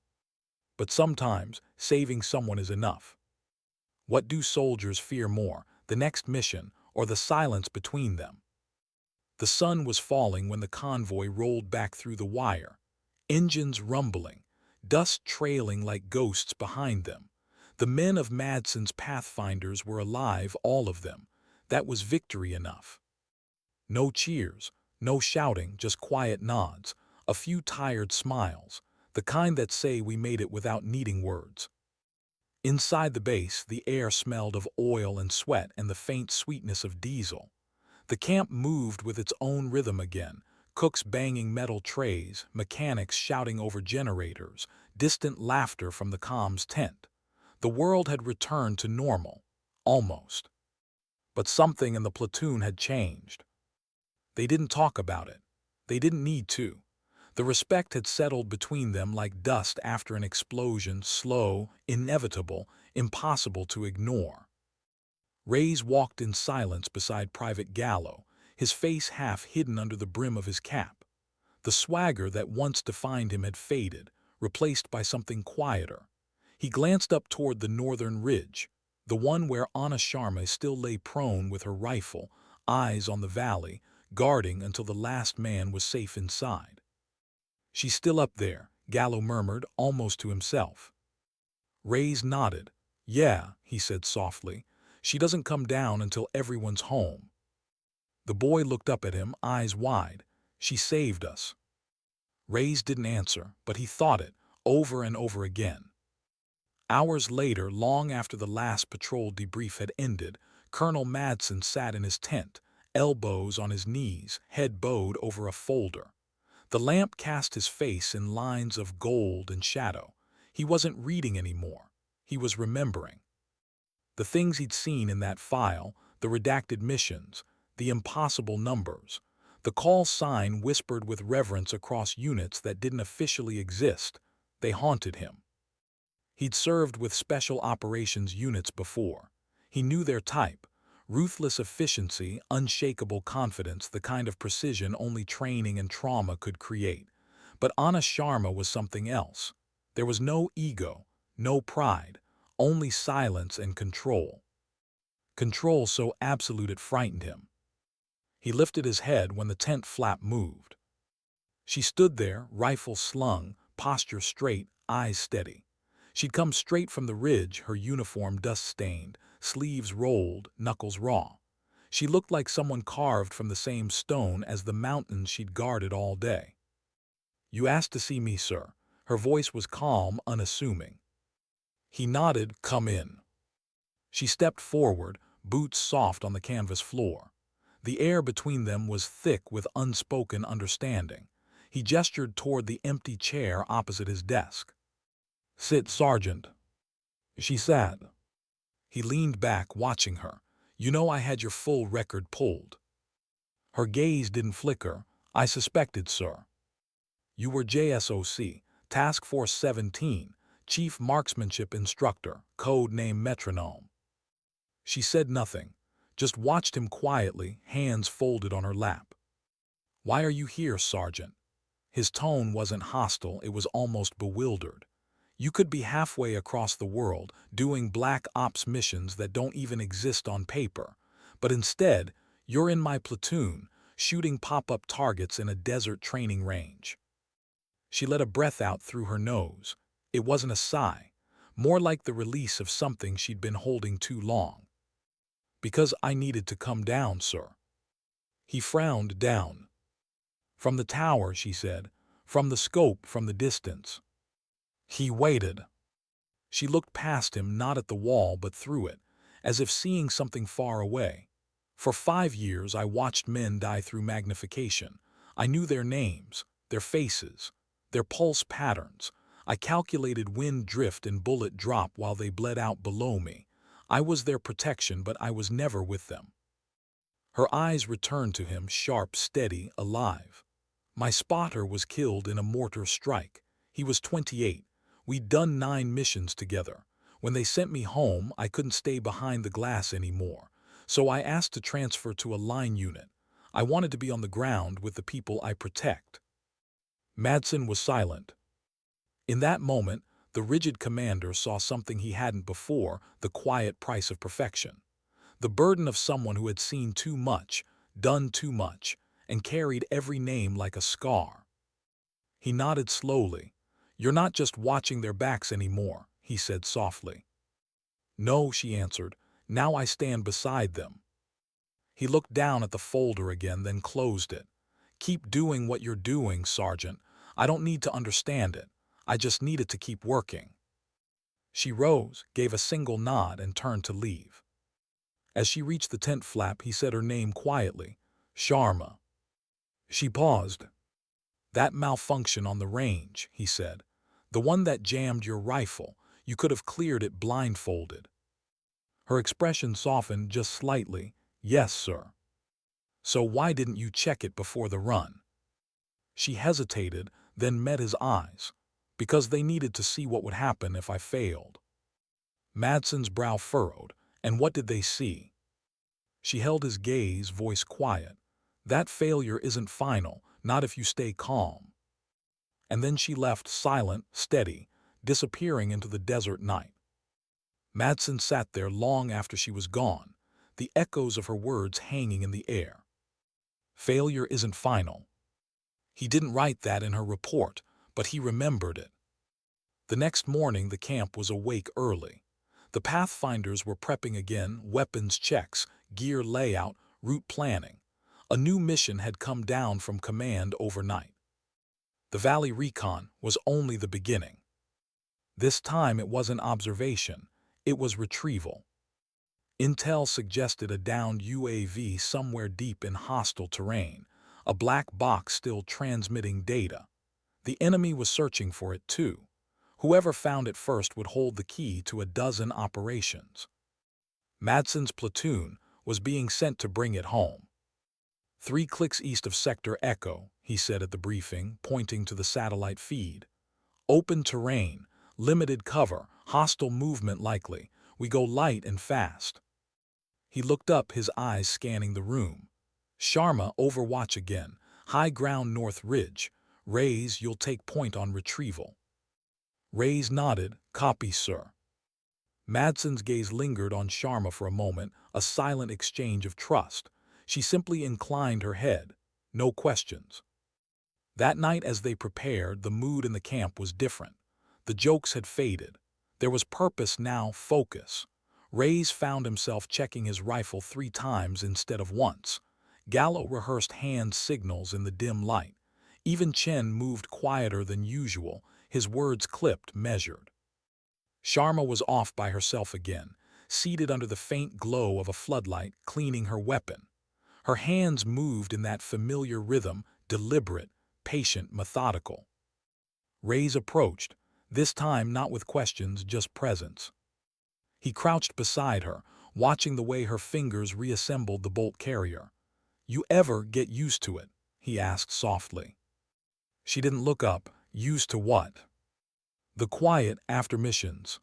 But sometimes, saving someone is enough. What do soldiers fear more, the next mission or the silence between them? The sun was falling when the convoy rolled back through the wire, engines rumbling, dust trailing like ghosts behind them. The men of Madsen's Pathfinders were alive, all of them. That was victory enough. No cheers, no shouting, just quiet nods, a few tired smiles, the kind that say we made it without needing words. Inside the base, the air smelled of oil and sweat and the faint sweetness of diesel. The camp moved with its own rhythm again, cooks banging metal trays, mechanics shouting over generators, distant laughter from the comms tent. The world had returned to normal, almost. But something in the platoon had changed. They didn't talk about it. They didn't need to. The respect had settled between them like dust after an explosion, slow, inevitable, impossible to ignore. Reyes walked in silence beside Private Gallo, his face half hidden under the brim of his cap. The swagger that once defined him had faded, replaced by something quieter. He glanced up toward the northern ridge, the one where Anna Sharma still lay prone with her rifle, eyes on the valley, guarding until the last man was safe inside. "She's still up there," Gallo murmured, almost to himself. Reyes nodded. "Yeah," he said softly. "She doesn't come down until everyone's home." The boy looked up at him, eyes wide. "She saved us." Reyes didn't answer, but he thought it, over and over again. Hours later, long after the last patrol debrief had ended, Colonel Madsen sat in his tent, elbows on his knees, head bowed over a folder. The lamp cast his face in lines of gold and shadow. He wasn't reading anymore. He was remembering. The things he'd seen in that file, the redacted missions, the impossible numbers. The call sign whispered with reverence across units that didn't officially exist. They haunted him. He'd served with special operations units before. He knew their type. Ruthless efficiency, unshakable confidence, the kind of precision only training and trauma could create. But Anna Sharma was something else. There was no ego, no pride, only silence and control. Control so absolute it frightened him. He lifted his head when the tent flap moved. She stood there, rifle slung, posture straight, eyes steady. She'd come straight from the ridge, her uniform dust-stained, sleeves rolled, knuckles raw. She looked like someone carved from the same stone as the mountains she'd guarded all day. "You asked to see me, sir." Her voice was calm, unassuming. He nodded. "Come in." She stepped forward, boots soft on the canvas floor. The air between them was thick with unspoken understanding. He gestured toward the empty chair opposite his desk. "Sit, Sergeant." She sat. He leaned back, watching her. "You know I had your full record pulled." Her gaze didn't flicker. "I suspected, sir." "You were JSOC, Task Force 17, Chief Marksmanship Instructor, code name Metronome." She said nothing, just watched him quietly, hands folded on her lap. "Why are you here, Sergeant?" His tone wasn't hostile, it was almost bewildered. "You could be halfway across the world, doing black ops missions that don't even exist on paper. But instead, you're in my platoon, shooting pop-up targets in a desert training range." She let a breath out through her nose. It wasn't a sigh, more like the release of something she'd been holding too long. "Because I needed to come down, sir." He frowned down. "From the tower," she said. "From the scope, from the distance." He waited. She looked past him, not at the wall but through it, as if seeing something far away. "For 5 years I watched men die through magnification. I knew their names, their faces, their pulse patterns. I calculated wind drift and bullet drop while they bled out below me. I was their protection, but I was never with them." Her eyes returned to him, sharp, steady, alive. "My spotter was killed in a mortar strike. He was 28. We'd done 9 missions together. When they sent me home, I couldn't stay behind the glass anymore. So I asked to transfer to a line unit. I wanted to be on the ground with the people I protect." Madsen was silent. In that moment, the rigid commander saw something he hadn't before, the quiet price of perfection. The burden of someone who had seen too much, done too much, and carried every name like a scar. He nodded slowly. "You're not just watching their backs anymore," he said softly. "No," she answered. "Now I stand beside them." He looked down at the folder again, then closed it. "Keep doing what you're doing, Sergeant. I don't need to understand it. I just need it to keep working." She rose, gave a single nod, and turned to leave. As she reached the tent flap, he said her name quietly. "Sharma." She paused. "That malfunction on the range," he said. "The one that jammed your rifle. You could have cleared it blindfolded." Her expression softened just slightly. "Yes, sir." "So why didn't you check it before the run?" She hesitated, then met his eyes. "Because they needed to see what would happen if I failed." Madsen's brow furrowed. "And what did they see?" She held his gaze, voice quiet. "That failure isn't final, not if you stay calm." And then she left, silent, steady, disappearing into the desert night. Madsen sat there long after she was gone, the echoes of her words hanging in the air. Failure isn't final. He didn't write that in her report, but he remembered it. The next morning the camp was awake early. The Pathfinders were prepping again, weapons checks, gear layout, route planning. A new mission had come down from command overnight. The Valley Recon was only the beginning. This time it wasn't observation, it was retrieval. Intel suggested a downed UAV somewhere deep in hostile terrain, a black box still transmitting data. The enemy was searching for it too. Whoever found it first would hold the key to a dozen operations. Madsen's platoon was being sent to bring it home. 3 clicks east of Sector Echo, he said at the briefing, pointing to the satellite feed. Open terrain, limited cover, hostile movement likely. We go light and fast. He looked up, his eyes scanning the room. Sharma, overwatch again. High ground North Ridge. Reyes, you'll take point on retrieval. Reyes nodded. Copy, sir. Madsen's gaze lingered on Sharma for a moment, a silent exchange of trust. She simply inclined her head. No questions. That night as they prepared, the mood in the camp was different. The jokes had faded. There was purpose now, focus. Reyes found himself checking his rifle 3 times instead of once. Gallo rehearsed hand signals in the dim light. Even Chen moved quieter than usual, his words clipped, measured. Sharma was off by herself again, seated under the faint glow of a floodlight, cleaning her weapon. Her hands moved in that familiar rhythm, deliberate, patient, methodical. Reyes approached, this time not with questions, just presence. He crouched beside her, watching the way her fingers reassembled the bolt carrier. "You ever get used to it?" he asked softly. She didn't look up. Used to what? The quiet after missions.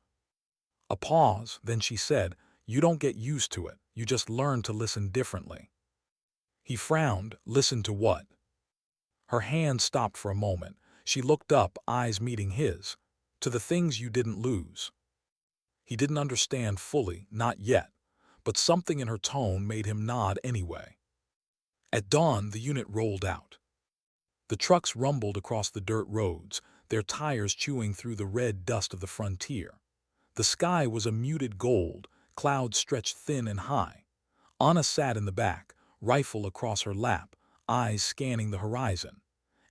A pause, then she said, "You don't get used to it, you just learn to listen differently." He frowned. Listen to what? Her hand stopped for a moment. She looked up, eyes meeting his. To the things you didn't lose. He didn't understand fully, not yet, but something in her tone made him nod anyway. At dawn, the unit rolled out. The trucks rumbled across the dirt roads, their tires chewing through the red dust of the frontier. The sky was a muted gold, clouds stretched thin and high. Anna sat in the back, rifle across her lap, eyes scanning the horizon.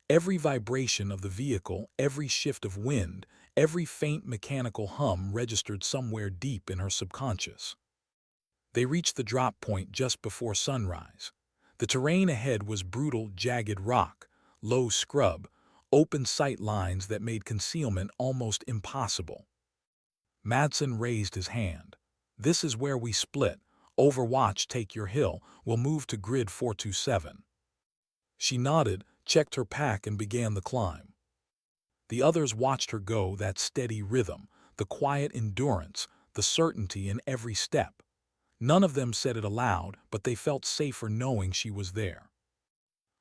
Every vibration of the vehicle, every shift of wind, every faint mechanical hum registered somewhere deep in her subconscious. They reached the drop point just before sunrise. The terrain ahead was brutal, jagged rock, low scrub, open sight lines that made concealment almost impossible. Madsen raised his hand. "This is where we split. Overwatch, take your hill. We'll move to grid 427. She nodded, checked her pack, and began the climb. The others watched her go, that steady rhythm, the quiet endurance, the certainty in every step. None of them said it aloud, but they felt safer knowing she was there.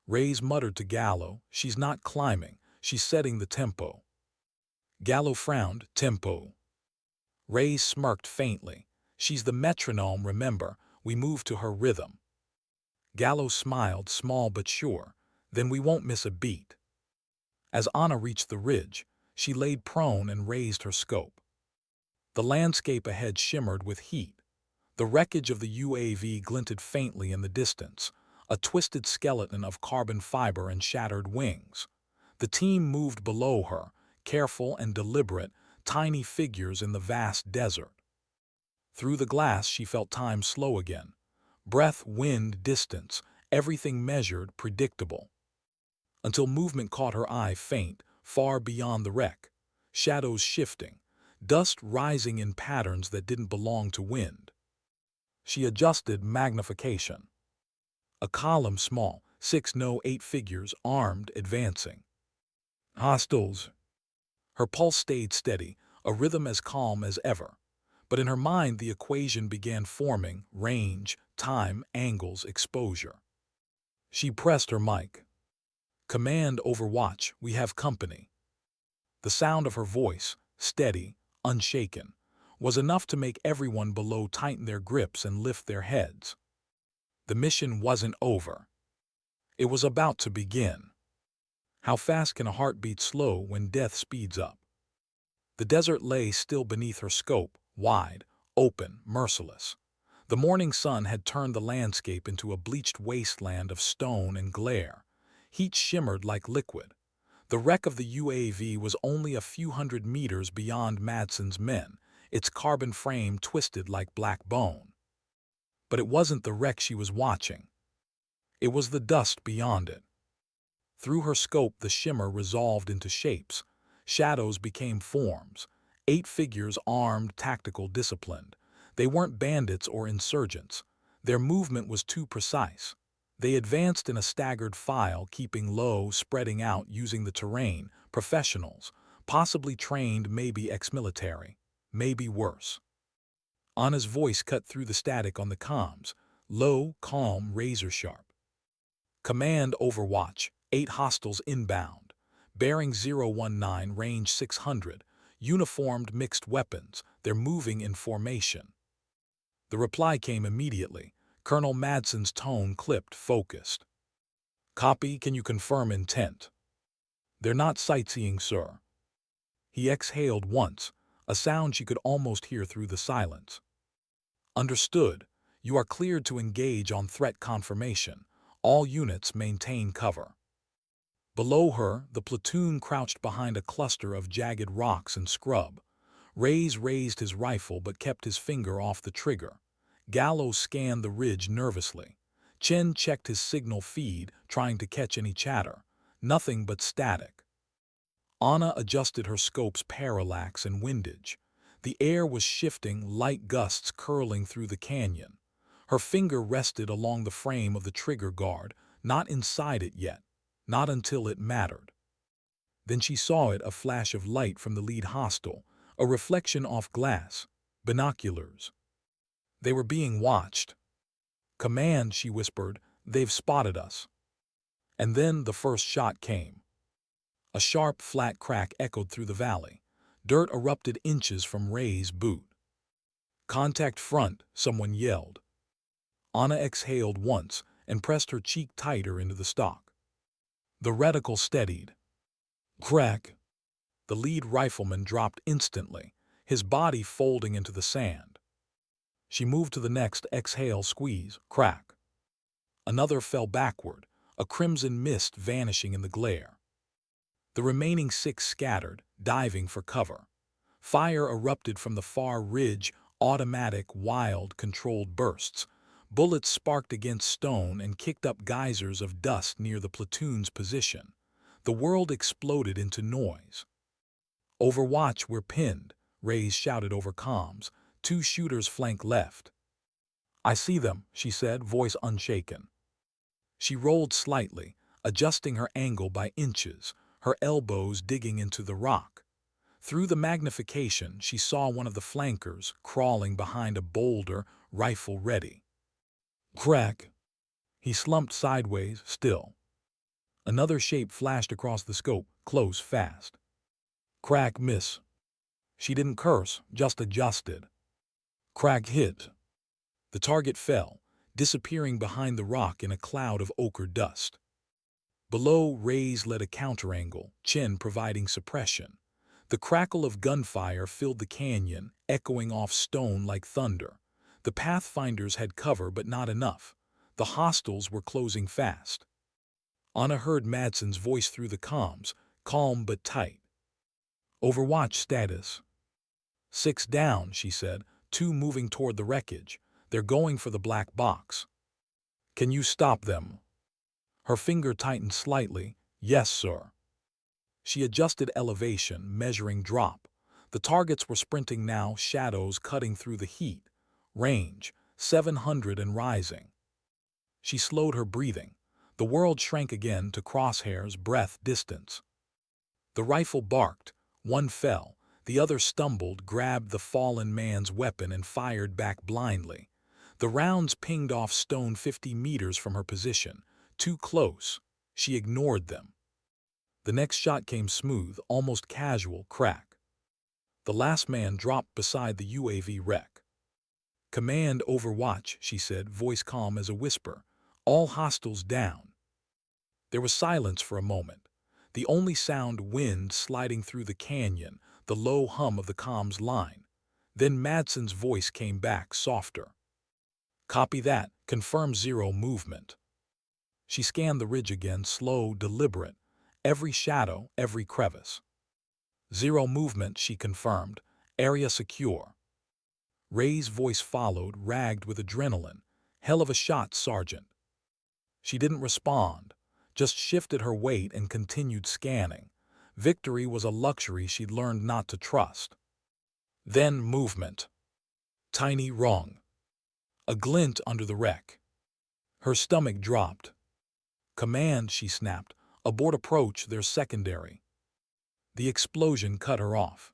Reyes muttered to Gallo, "She's not climbing, she's setting the tempo." Gallo frowned. "Tempo?" Reyes smirked faintly. "She's the metronome, remember, we move to her rhythm." Gallo smiled, small but sure. "Then we won't miss a beat." As Anna reached the ridge, she laid prone and raised her scope. The landscape ahead shimmered with heat. The wreckage of the UAV glinted faintly in the distance, a twisted skeleton of carbon fiber and shattered wings. The team moved below her, careful and deliberate, tiny figures in the vast desert. Through the glass she felt time slow again. Breath, wind, distance, everything measured, predictable. Until movement caught her eye, faint, far beyond the wreck. Shadows shifting, dust rising in patterns that didn't belong to wind. She adjusted magnification. A column small, 6 no 8 figures, armed, advancing. Hostiles. Her pulse stayed steady, a rhythm as calm as ever. But in her mind the equation began forming: range, time, angles, exposure. She pressed her mic. "Command, Overwatch, we have company." The sound of her voice, steady, unshaken, was enough to make everyone below tighten their grips and lift their heads. The mission wasn't over. It was about to begin. How fast can a heartbeat slow when death speeds up? The desert lay still beneath her scope, wide, open, merciless. The morning sun had turned the landscape into a bleached wasteland of stone and glare. Heat shimmered like liquid. The wreck of the UAV was only a few hundred meters beyond Madsen's men, its carbon frame twisted like black bone. But it wasn't the wreck she was watching. It was the dust beyond it. Through her scope the shimmer resolved into shapes. Shadows became forms. 8 figures, armed, tactical, disciplined. They weren't bandits or insurgents. Their movement was too precise. They advanced in a staggered file, keeping low, spreading out, using the terrain. Professionals, possibly trained, maybe ex-military, maybe worse. Anna's voice cut through the static on the comms, low, calm, razor-sharp. "Command, Overwatch, 8 hostiles inbound. Bearing 019, range 600, uniformed, mixed weapons, they're moving in formation." The reply came immediately. Colonel Madsen's tone clipped, focused. "Copy, can you confirm intent?" "They're not sightseeing, sir." He exhaled once, a sound she could almost hear through the silence. Understood. You are cleared to engage on threat confirmation. All units maintain cover. Below her, the platoon crouched behind a cluster of jagged rocks and scrub. Reyes raised his rifle but kept his finger off the trigger. Gallo scanned the ridge nervously. Chen checked his signal feed, trying to catch any chatter. Nothing but static. Anna adjusted her scope's parallax and windage. The air was shifting, light gusts curling through the canyon. Her finger rested along the frame of the trigger guard, not inside it yet, not until it mattered. Then she saw it, a flash of light from the lead hostile, a reflection off glass, binoculars. They were being watched. "Command," she whispered, "they've spotted us." And then the first shot came. A sharp, flat crack echoed through the valley. Dirt erupted inches from Reyes' boot. "Contact front," someone yelled. Anna exhaled once and pressed her cheek tighter into the stock. The reticle steadied. Crack! The lead rifleman dropped instantly, his body folding into the sand. She moved to the next exhale, squeeze, crack. Another fell backward, a crimson mist vanishing in the glare. The remaining 6 scattered, diving for cover. Fire erupted from the far ridge, automatic, wild, controlled bursts. Bullets sparked against stone and kicked up geysers of dust near the platoon's position. The world exploded into noise. "Overwatch, we're pinned," Reyes shouted over comms. 2 shooters flank left. "I see them," she said, voice unshaken. She rolled slightly, adjusting her angle by inches, her elbows digging into the rock. Through the magnification, she saw one of the flankers crawling behind a boulder, rifle ready. Crack! He slumped sideways, still. Another shape flashed across the scope, close, fast. Crack, miss. She didn't curse, just adjusted. Crack, hit. The target fell, disappearing behind the rock in a cloud of ochre dust. Below, Reyes led a counterangle, Chen providing suppression. The crackle of gunfire filled the canyon, echoing off stone like thunder. The Pathfinders had cover, but not enough. The hostiles were closing fast. Anna heard Madsen's voice through the comms, calm but tight. "Overwatch status." 6 down, she said, 2 moving toward the wreckage. "They're going for the black box." "Can you stop them?" Her finger tightened slightly. "Yes, sir." She adjusted elevation, measuring drop. The targets were sprinting now, shadows cutting through the heat. Range, 700 and rising. She slowed her breathing. The world shrank again to crosshairs, breath distance. The rifle barked. One fell. The other stumbled, grabbed the fallen man's weapon and fired back blindly. The rounds pinged off stone 50 meters from her position. Too close. She ignored them. The next shot came smooth, almost casual, crack. The last man dropped beside the UAV wreck. "Command, Overwatch," she said, voice calm as a whisper. "All hostiles down." There was silence for a moment. The only sound, wind sliding through the canyon, the low hum of the comms line. Then Madsen's voice came back, softer. "Copy that. Confirm 0 movement." She scanned the ridge again, slow, deliberate. Every shadow, every crevice. 0 movement, she confirmed. Area secure. Reyes' voice followed, ragged with adrenaline. "Hell of a shot, Sergeant." She didn't respond, just shifted her weight and continued scanning. Victory was a luxury she'd learned not to trust. Then movement. Tiny rung. A glint under the wreck. Her stomach dropped. "Command," she snapped. "Abort approach, there's secondary." The explosion cut her off.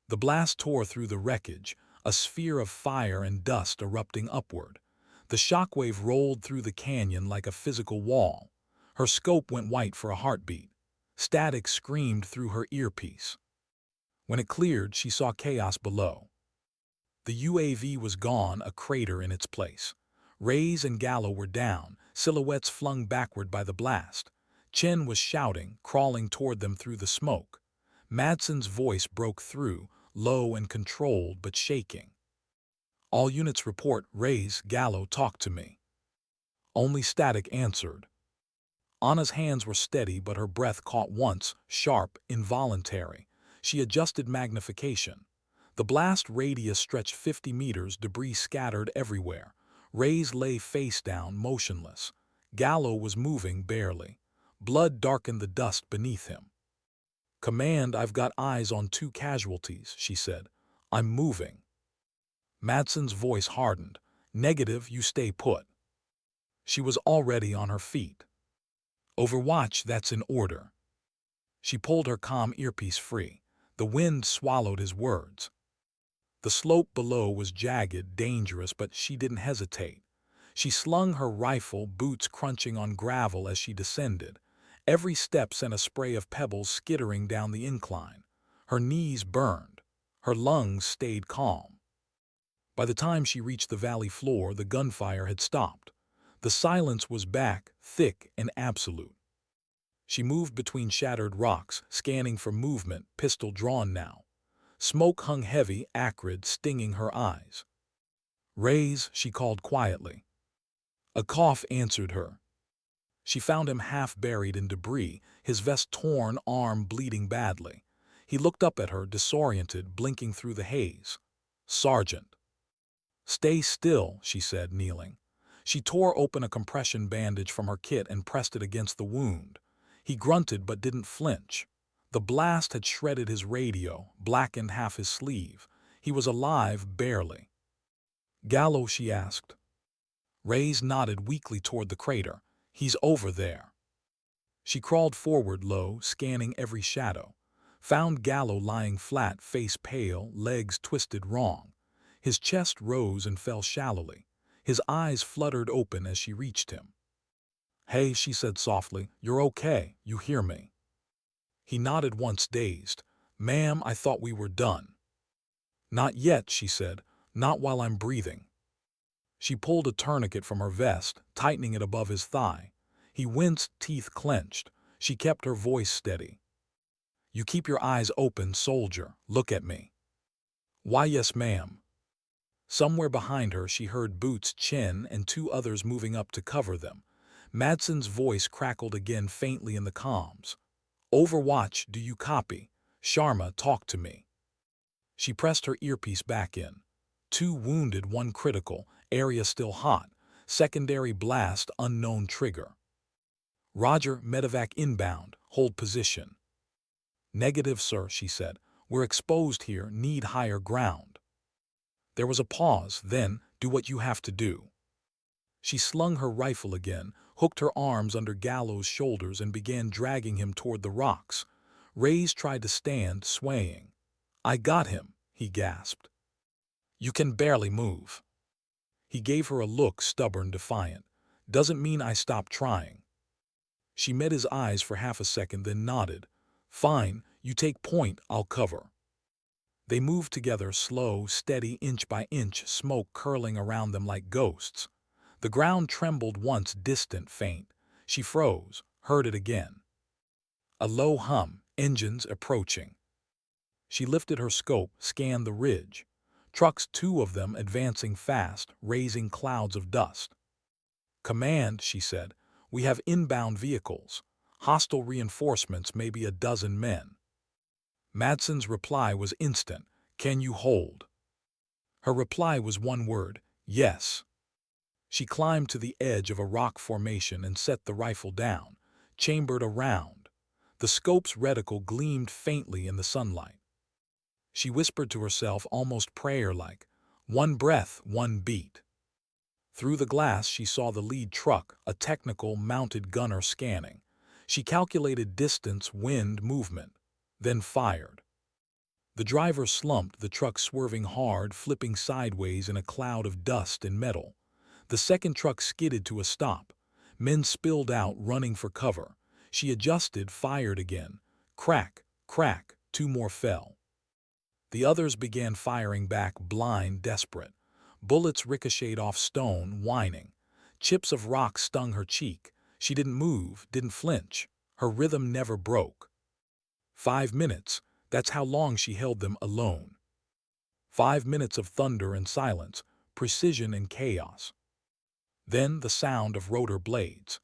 The blast tore through the wreckage, a sphere of fire and dust erupting upward. The shockwave rolled through the canyon like a physical wall. Her scope went white for a heartbeat. Static screamed through her earpiece. When it cleared, she saw chaos below. The UAV was gone, a crater in its place. Reyes and Gallo were down, silhouettes flung backward by the blast. Chen was shouting, crawling toward them through the smoke. Madsen's voice broke through, low and controlled but shaking. "All units report, Reyes, Gallo, talk to me." Only static answered. Anna's hands were steady, but her breath caught once, sharp, involuntary. She adjusted magnification. The blast radius stretched 50 meters, debris scattered everywhere. Reyes lay face down, motionless. Gallo was moving barely. Blood darkened the dust beneath him. "Command, I've got eyes on 2 casualties," she said. "I'm moving." Madsen's voice hardened. "Negative, you stay put." She was already on her feet. "Overwatch, that's in order." She pulled her comm earpiece free. The wind swallowed his words. The slope below was jagged, dangerous, but she didn't hesitate. She slung her rifle, boots crunching on gravel as she descended. Every step sent a spray of pebbles skittering down the incline. Her knees burned. Her lungs stayed calm. By the time she reached the valley floor, the gunfire had stopped. The silence was back, thick and absolute. She moved between shattered rocks, scanning for movement, pistol drawn now. Smoke hung heavy, acrid, stinging her eyes. "Reyes," she called quietly. A cough answered her. She found him half buried in debris, his vest torn, arm bleeding badly. He looked up at her, disoriented, blinking through the haze. "Sergeant." "Stay still," she said, kneeling. She tore open a compression bandage from her kit and pressed it against the wound. He grunted but didn't flinch. The blast had shredded his radio, blackened half his sleeve. He was alive, barely. "Gallo?" she asked. Reyes nodded weakly toward the crater. "He's over there." She crawled forward low, scanning every shadow. Found Gallo lying flat, face pale, legs twisted wrong. His chest rose and fell shallowly. His eyes fluttered open as she reached him. "Hey," she said softly, "you're okay, you hear me?" He nodded once, dazed. "Ma'am, I thought we were done." "Not yet," she said, "not while I'm breathing." She pulled a tourniquet from her vest, tightening it above his thigh. He winced, teeth clenched. She kept her voice steady. "You keep your eyes open, soldier. Look at me." "Why, yes, ma'am." Somewhere behind her she heard Boots' chin and 2 others moving up to cover them. Madsen's voice crackled again faintly in the comms. "Overwatch, do you copy? Sharma, talk to me." She pressed her earpiece back in. 2 wounded, 1 critical, area still hot. Secondary blast, unknown trigger. "Roger, medevac inbound, hold position." "Negative, sir," she said. "We're exposed here, need higher ground." There was a pause, then, "Do what you have to do." She slung her rifle again, hooked her arms under Gallo's shoulders and began dragging him toward the rocks. Reyes tried to stand, swaying. "I got him," he gasped. "You can barely move." He gave her a look, stubborn, defiant. "Doesn't mean I stopped trying." She met his eyes for half a second, then nodded. "Fine, you take point, I'll cover." They moved together, slow, steady, inch by inch, smoke curling around them like ghosts. The ground trembled once, distant, faint. She froze, heard it again. A low hum, engines approaching. She lifted her scope, scanned the ridge. Trucks, 2 of them, advancing fast, raising clouds of dust. "Command," she said, "we have inbound vehicles. Hostile reinforcements, maybe a dozen men." Madsen's reply was instant. "Can you hold?" Her reply was one word: "Yes." She climbed to the edge of a rock formation and set the rifle down, chambered a round. The scope's reticle gleamed faintly in the sunlight. She whispered to herself, almost prayer-like, "One breath, 1 beat." Through the glass she saw the lead truck, a technical, mounted gunner scanning. She calculated distance, wind, movement, then fired. The driver slumped, the truck swerving hard, flipping sideways in a cloud of dust and metal. The second truck skidded to a stop. Men spilled out, running for cover. She adjusted, fired again. Crack, crack, 2 more fell. The others began firing back, blind, desperate. Bullets ricocheted off stone, whining. Chips of rock stung her cheek. She didn't move, didn't flinch. Her rhythm never broke. 5 minutes, that's how long she held them alone. 5 minutes of thunder and silence, precision and chaos. Then the sound of rotor blades.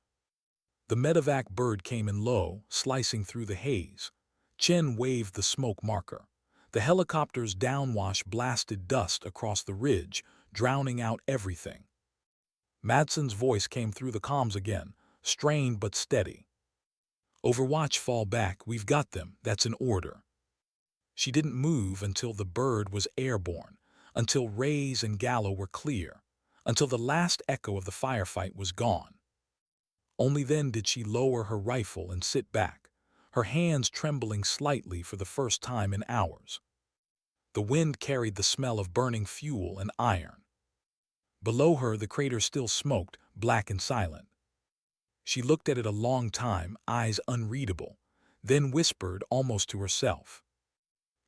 The medevac bird came in low, slicing through the haze. Chen waved the smoke marker. The helicopter's downwash blasted dust across the ridge, drowning out everything. Madsen's voice came through the comms again, strained but steady. "Overwatch, fall back, we've got them, that's an order." She didn't move until the bird was airborne, until Reyes and Gallo were clear, until the last echo of the firefight was gone. Only then did she lower her rifle and sit back, her hands trembling slightly for the first time in hours. The wind carried the smell of burning fuel and iron. Below her the crater still smoked, black and silent. She looked at it a long time, eyes unreadable, then whispered almost to herself,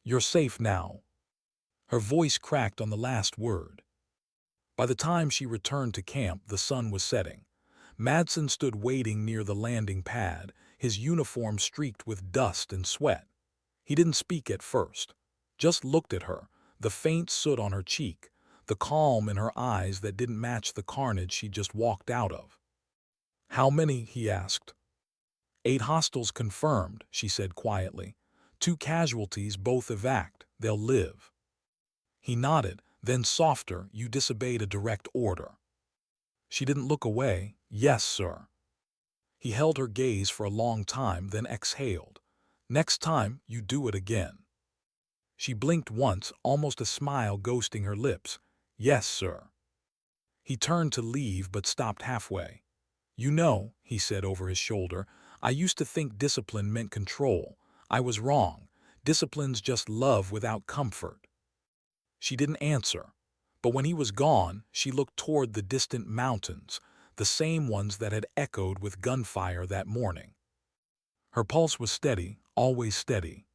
"You're safe now." Her voice cracked on the last word. By the time she returned to camp, the sun was setting. Madsen stood waiting near the landing pad, his uniform streaked with dust and sweat. He didn't speak at first, just looked at her, the faint soot on her cheek, the calm in her eyes that didn't match the carnage she just walked out of. "How many?" he asked. "8 hostiles confirmed," she said quietly. "2 casualties, both evac. They'll live." He nodded, then softer, "You disobeyed a direct order." She didn't look away. "Yes, sir." He held her gaze for a long time, then exhaled. "Next time, you do it again." She blinked once, almost a smile ghosting her lips. "Yes, sir." He turned to leave but stopped halfway. "You know," he said over his shoulder, "I used to think discipline meant control. I was wrong. Discipline's just love without comfort." She didn't answer, but when he was gone, she looked toward the distant mountains, the same ones that had echoed with gunfire that morning. Her pulse was steady, always steady.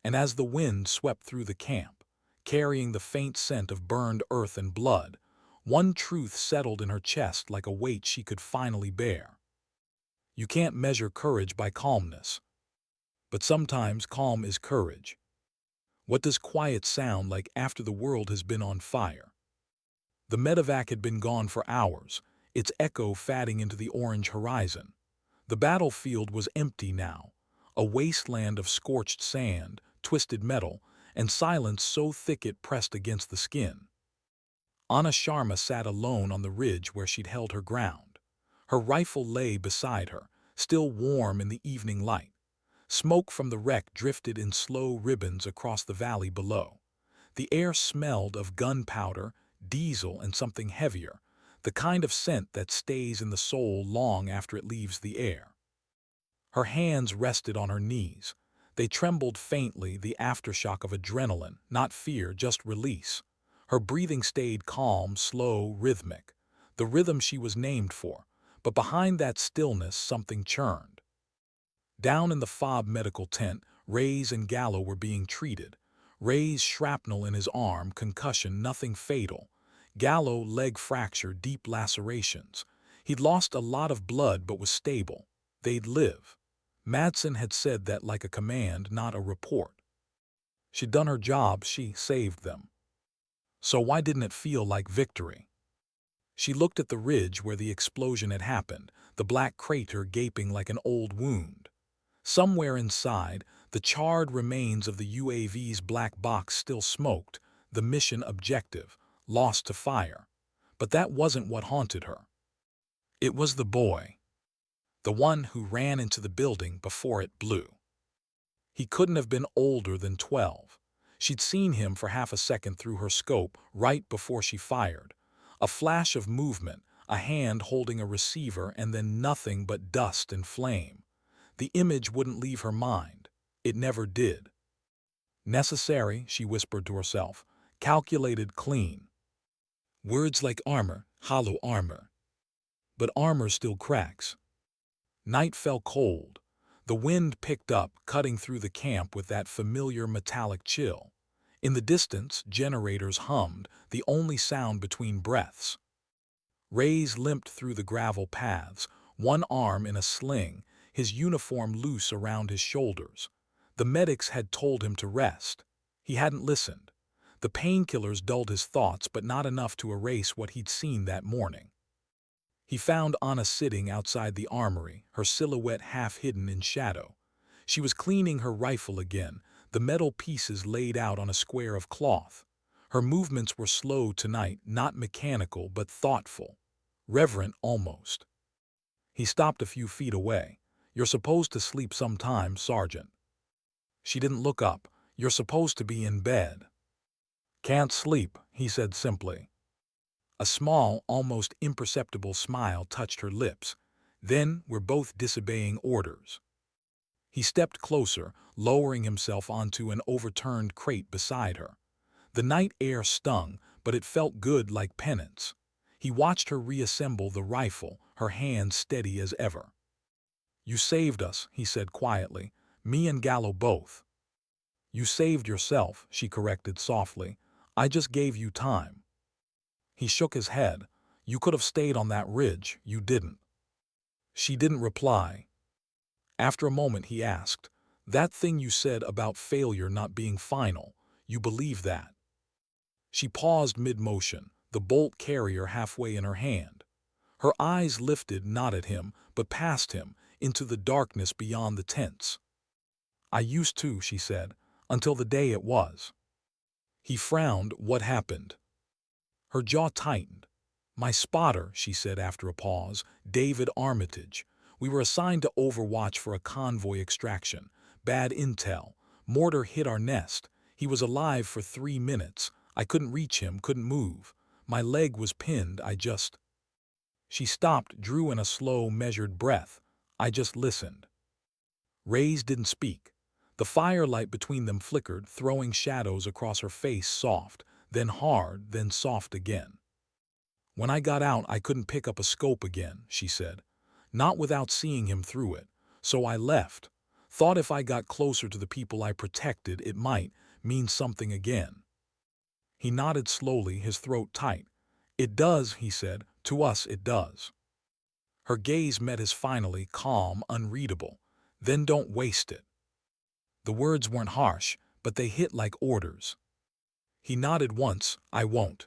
And as the wind swept through the camp, carrying the faint scent of burned earth and blood, one truth settled in her chest like a weight she could finally bear. You can't measure courage by calmness. But sometimes calm is courage. What does quiet sound like after the world has been on fire? The medevac had been gone for hours, its echo fading into the orange horizon. The battlefield was empty now, a wasteland of scorched sand, twisted metal, and silence so thick it pressed against the skin. Anna Sharma sat alone on the ridge where she'd held her ground. Her rifle lay beside her, still warm in the evening light. Smoke from the wreck drifted in slow ribbons across the valley below. The air smelled of gunpowder, diesel, and something heavier, the kind of scent that stays in the soul long after it leaves the air. Her hands rested on her knees. They trembled faintly, the aftershock of adrenaline, not fear, just release. Her breathing stayed calm, slow, rhythmic, the rhythm she was named for, but behind that stillness something churned. Down in the FOB medical tent, Reyes and Gallo were being treated. Reyes shrapnel in his arm, concussion, nothing fatal. Gallo leg fracture, deep lacerations. He'd lost a lot of blood but was stable. They'd live. Madsen had said that like a command, not a report. She'd done her job, she saved them. So why didn't it feel like victory? She looked at the ridge where the explosion had happened, the black crater gaping like an old wound. Somewhere inside, the charred remains of the UAV's black box still smoked, the mission objective, lost to fire. But that wasn't what haunted her. It was the boy. The one who ran into the building before it blew. He couldn't have been older than 12. She'd seen him for half a second through her scope right before she fired. A flash of movement, a hand holding a receiver, and then nothing but dust and flame. The image wouldn't leave her mind. It never did. Necessary, she whispered to herself. Calculated, clean. Words like armor, hollow armor. But armor still cracks. Night fell cold. The wind picked up, cutting through the camp with that familiar metallic chill. In the distance, generators hummed, the only sound between breaths. Reyes limped through the gravel paths, one arm in a sling, his uniform loose around his shoulders. The medics had told him to rest. He hadn't listened. The painkillers dulled his thoughts, but not enough to erase what he'd seen that morning. He found Anna sitting outside the armory, her silhouette half hidden in shadow. She was cleaning her rifle again, the metal pieces laid out on a square of cloth. Her movements were slow tonight, not mechanical but thoughtful, reverent almost. He stopped a few feet away. "You're supposed to sleep sometime, Sergeant." She didn't look up. "You're supposed to be in bed." "Can't sleep," he said simply. A small, almost imperceptible smile touched her lips. "Then we're both disobeying orders." He stepped closer, lowering himself onto an overturned crate beside her. The night air stung, but it felt good, like penance. He watched her reassemble the rifle, her hands steady as ever. "You saved us," he said quietly. "Me and Gallo both." "You saved yourself," she corrected softly. "I just gave you time." He shook his head. "You could have stayed on that ridge. You didn't." She didn't reply. After a moment he asked, "That thing you said about failure not being final, you believe that?" She paused mid-motion, the bolt carrier halfway in her hand. Her eyes lifted not at him, but past him, into the darkness beyond the tents. "I used to," she said, "until the day it was." He frowned. "What happened?" Her jaw tightened. "My spotter," she said after a pause, "David Armitage. We were assigned to overwatch for a convoy extraction. Bad intel. Mortar hit our nest. He was alive for 3 minutes. I couldn't reach him, couldn't move. My leg was pinned. She stopped, drew in a slow, measured breath. "I just listened." Reyes didn't speak. The firelight between them flickered, throwing shadows across her face, soft, then hard, then soft again. "When I got out, I couldn't pick up a scope again," she said. "Not without seeing him through it. So I left. Thought if I got closer to the people I protected, it might mean something again." He nodded slowly, his throat tight. "It does," he said. "To us it does." Her gaze met his finally, calm, unreadable. "Then don't waste it." The words weren't harsh, but they hit like orders. He nodded once. "I won't."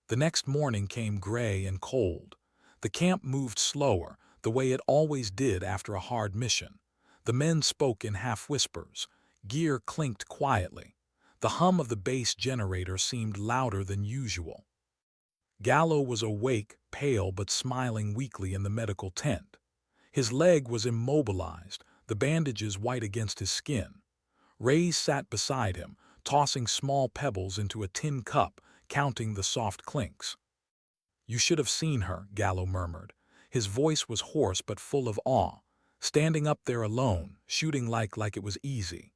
The next morning came gray and cold. The camp moved slower, the way it always did after a hard mission. The men spoke in half-whispers. Gear clinked quietly. The hum of the base generator seemed louder than usual. Gallo was awake, pale but smiling weakly in the medical tent. His leg was immobilized, the bandages white against his skin. Reyes sat beside him, tossing small pebbles into a tin cup, counting the soft clinks. "You should have seen her," Gallo murmured. His voice was hoarse but full of awe. "Standing up there alone, shooting like it was easy."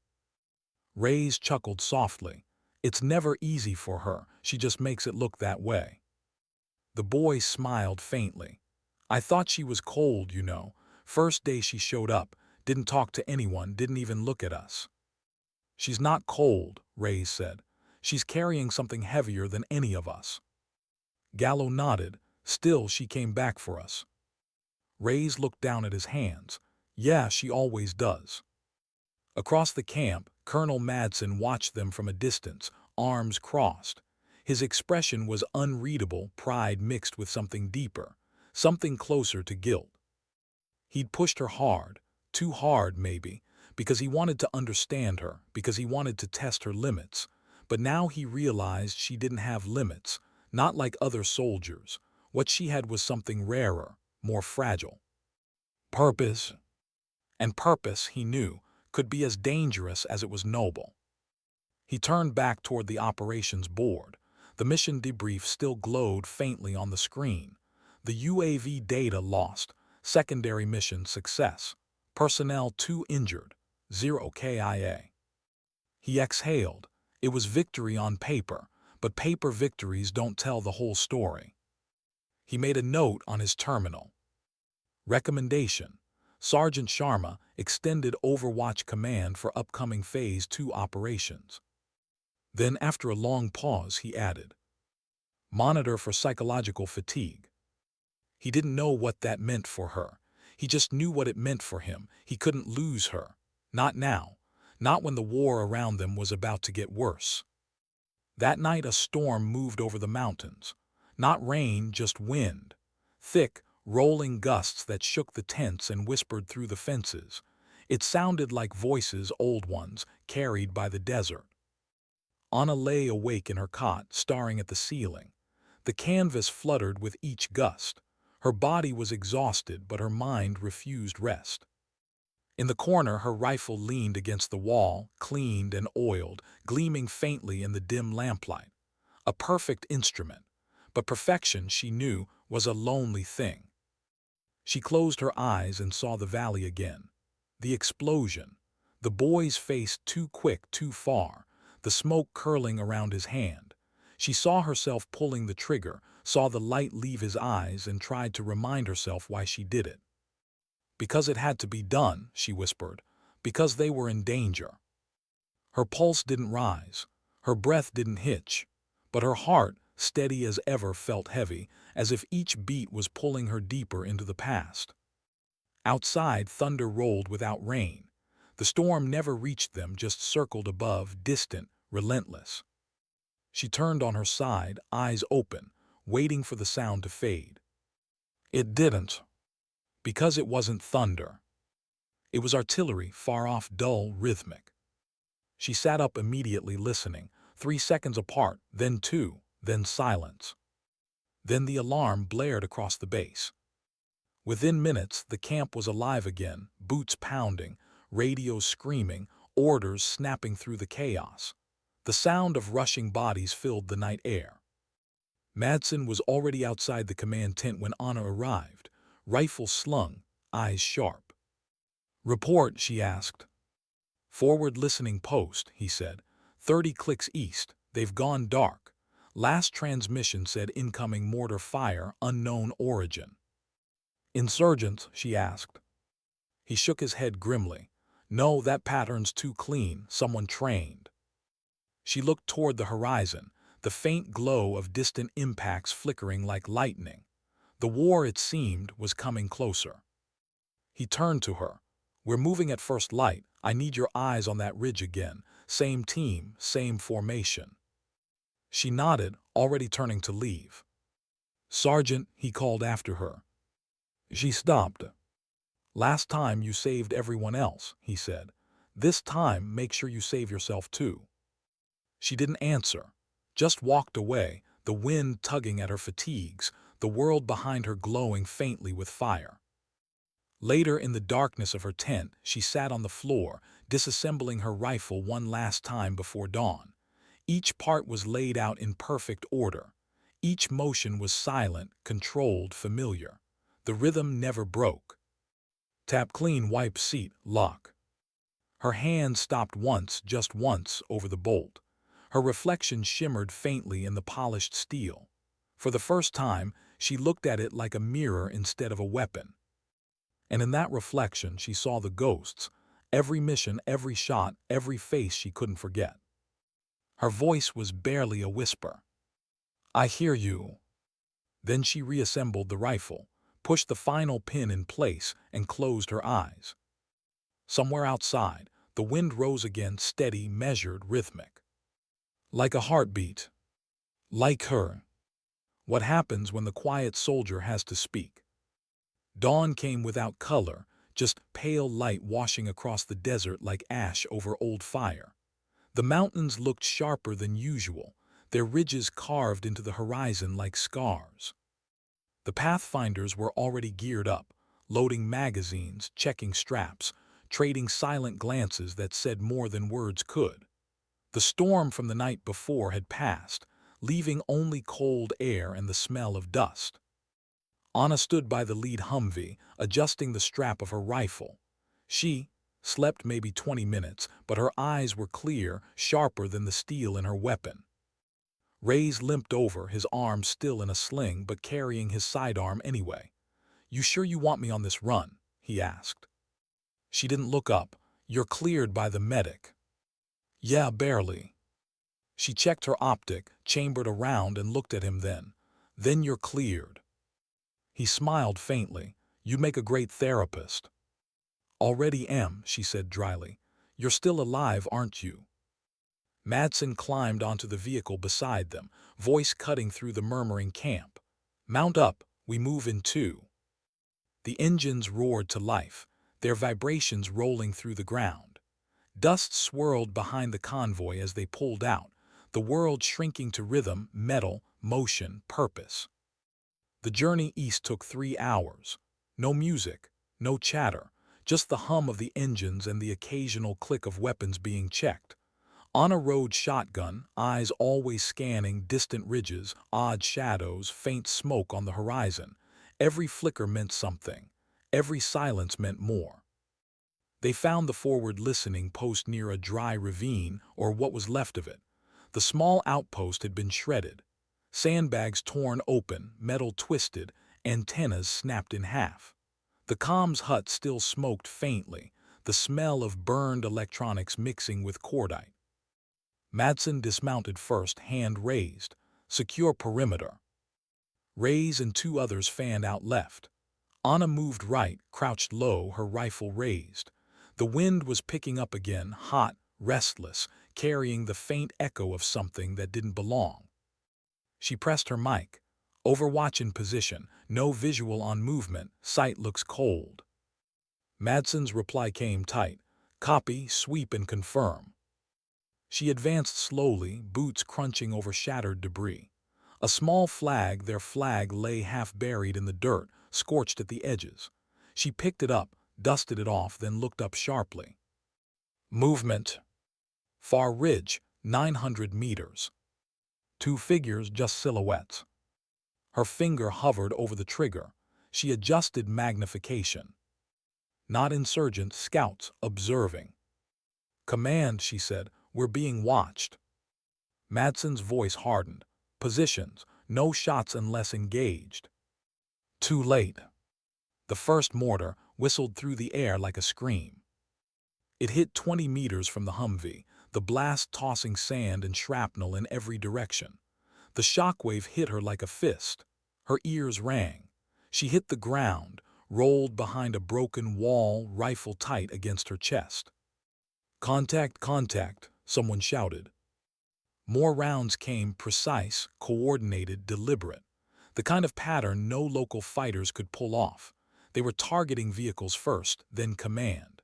Reyes chuckled softly. "It's never easy for her. She just makes it look that way." The boy smiled faintly. "I thought she was cold, you know. First day she showed up, didn't talk to anyone, didn't even look at us." "She's not cold," Reyes said. "She's carrying something heavier than any of us." Gallo nodded. "Still, she came back for us." Reyes looked down at his hands. "Yeah, she always does." Across the camp, Colonel Madsen watched them from a distance, arms crossed. His expression was unreadable, pride mixed with something deeper, something closer to guilt. He'd pushed her hard, too hard maybe, because he wanted to understand her, because he wanted to test her limits. But now he realized she didn't have limits, not like other soldiers. What she had was something rarer, more fragile. Purpose. And purpose, he knew, could be as dangerous as it was noble. He turned back toward the operations board. The mission debrief still glowed faintly on the screen. The UAV data lost. Secondary mission success. Personnel 2 injured. 0 KIA. He exhaled. It was victory on paper, but paper victories don't tell the whole story. He made a note on his terminal. Recommendation: Sergeant Sharma, extended Overwatch command for upcoming Phase 2 operations. Then, after a long pause, he added, "Monitor for psychological fatigue." He didn't know what that meant for her. He just knew what it meant for him. He couldn't lose her. Not now. Not when the war around them was about to get worse. That night a storm moved over the mountains. Not rain, just wind. Thick, rolling gusts that shook the tents and whispered through the fences. It sounded like voices, old ones, carried by the desert. Anna lay awake in her cot, staring at the ceiling. The canvas fluttered with each gust. Her body was exhausted, but her mind refused rest. In the corner, her rifle leaned against the wall, cleaned and oiled, gleaming faintly in the dim lamplight. A perfect instrument, but perfection, she knew, was a lonely thing. She closed her eyes and saw the valley again. The explosion. The boy's face too quick, too far, the smoke curling around his hand. She saw herself pulling the trigger, saw the light leave his eyes, and tried to remind herself why she did it. Because it had to be done, she whispered, because they were in danger. Her pulse didn't rise, her breath didn't hitch, but her heart, steady as ever, felt heavy, as if each beat was pulling her deeper into the past. Outside, thunder rolled without rain. The storm never reached them, just circled above, distant, relentless. She turned on her side, eyes open, waiting for the sound to fade. It didn't. Because it wasn't thunder. It was artillery, far off, dull, rhythmic. She sat up immediately, listening, 3 seconds apart, then 2, then silence. Then the alarm blared across the base. Within minutes, the camp was alive again, boots pounding, radios screaming, orders snapping through the chaos. The sound of rushing bodies filled the night air. Madsen was already outside the command tent when Anna arrived, rifle slung, eyes sharp. "Report," she asked. "Forward listening post," he said. 30 clicks east. They've gone dark. Last transmission said incoming mortar fire, unknown origin." "Insurgents?" she asked. He shook his head grimly. "No, that pattern's too clean. Someone trained." She looked toward the horizon, the faint glow of distant impacts flickering like lightning. The war, it seemed, was coming closer. He turned to her. "We're moving at first light. I need your eyes on that ridge again. Same team, same formation." She nodded, already turning to leave. "Sergeant," he called after her. She stopped. "Last time you saved everyone else," he said. "This time, make sure you save yourself too." She didn't answer, just walked away, the wind tugging at her fatigues, the world behind her glowing faintly with fire. Later, in the darkness of her tent, she sat on the floor, disassembling her rifle one last time before dawn. Each part was laid out in perfect order. Each motion was silent, controlled, familiar. The rhythm never broke. Tap, clean, wipe, seat, lock. Her hand stopped once, just once, over the bolt. Her reflection shimmered faintly in the polished steel. For the first time, she looked at it like a mirror instead of a weapon. And in that reflection, she saw the ghosts, every mission, every shot, every face she couldn't forget. Her voice was barely a whisper. "I hear you." Then she reassembled the rifle, pushed the final pin in place, and closed her eyes. Somewhere outside, the wind rose again, steady, measured, rhythmic. Like a heartbeat. Like her. What happens when the quiet soldier has to speak? Dawn came without color, just pale light washing across the desert like ash over old fire. The mountains looked sharper than usual, their ridges carved into the horizon like scars. The Pathfinders were already geared up, loading magazines, checking straps, trading silent glances that said more than words could. The storm from the night before had passed, leaving only cold air and the smell of dust. Anna stood by the lead Humvee, adjusting the strap of her rifle. She slept maybe 20 minutes, but her eyes were clear, sharper than the steel in her weapon. Reyes limped over, his arm still in a sling but carrying his sidearm anyway. "You sure you want me on this run?" he asked. She didn't look up. "You're cleared by the medic." "Yeah, barely." She checked her optic, chambered around, and looked at him then. "Then you're cleared." He smiled faintly. "You make a great therapist." "Already am," she said dryly. "You're still alive, aren't you?" Madsen climbed onto the vehicle beside them, voice cutting through the murmuring camp. "Mount up, we move in two." The engines roared to life, their vibrations rolling through the ground. Dust swirled behind the convoy as they pulled out, the world shrinking to rhythm, metal, motion, purpose. The journey east took 3 hours. No music, no chatter, just the hum of the engines and the occasional click of weapons being checked. Anna rode shotgun, eyes always scanning distant ridges, odd shadows, faint smoke on the horizon. Every flicker meant something. Every silence meant more. They found the forward listening post near a dry ravine, or what was left of it. The small outpost had been shredded. Sandbags torn open, metal twisted, antennas snapped in half. The comms hut still smoked faintly, the smell of burned electronics mixing with cordite. Madsen dismounted first, hand raised. "Secure perimeter." Reyes and 2 others fanned out left. Anna moved right, crouched low, her rifle raised. The wind was picking up again, hot, restless, carrying the faint echo of something that didn't belong. She pressed her mic. "Overwatch in position, no visual on movement, sight looks cold." Madsen's reply came tight. "Copy, sweep and confirm." She advanced slowly, boots crunching over shattered debris. A small flag, their flag, lay half buried in the dirt, scorched at the edges. She picked it up, dusted it off, then looked up sharply. "Movement. Far ridge, 900 meters. 2 figures, just silhouettes." Her finger hovered over the trigger. She adjusted magnification. "Not insurgents, scouts, observing." "Command," she said, "we're being watched." Madsen's voice hardened. "Positions, no shots unless engaged." Too late. The first mortar whistled through the air like a scream. It hit 20 meters from the Humvee, the blast tossing sand and shrapnel in every direction. The shockwave hit her like a fist. Her ears rang. She hit the ground, rolled behind a broken wall, rifle tight against her chest. "Contact, contact," someone shouted. More rounds came, precise, coordinated, deliberate. The kind of pattern no local fighters could pull off. They were targeting vehicles first, then command.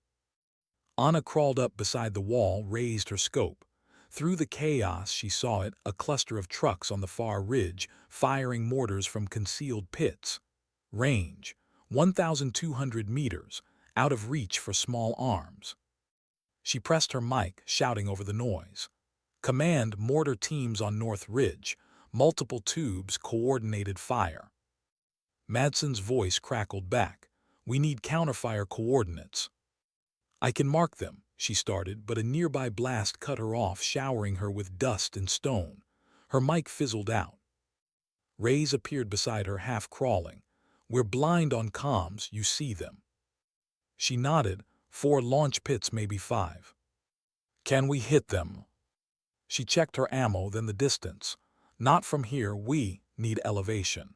Anna crawled up beside the wall, raised her scope. Through the chaos she saw it, a cluster of trucks on the far ridge, firing mortars from concealed pits. Range, 1,200 meters, out of reach for small arms. She pressed her mic, shouting over the noise. "Command, mortar teams on North Ridge. Multiple tubes, coordinated fire." Madsen's voice crackled back. "We need counterfire coordinates." "I can mark them," she started, but a nearby blast cut her off, showering her with dust and stone. Her mic fizzled out. Reyes appeared beside her, half crawling. "We're blind on comms, you see them." She nodded. 4 launch pits, maybe 5. "Can we hit them?" She checked her ammo, then the distance. "Not from here, we need elevation."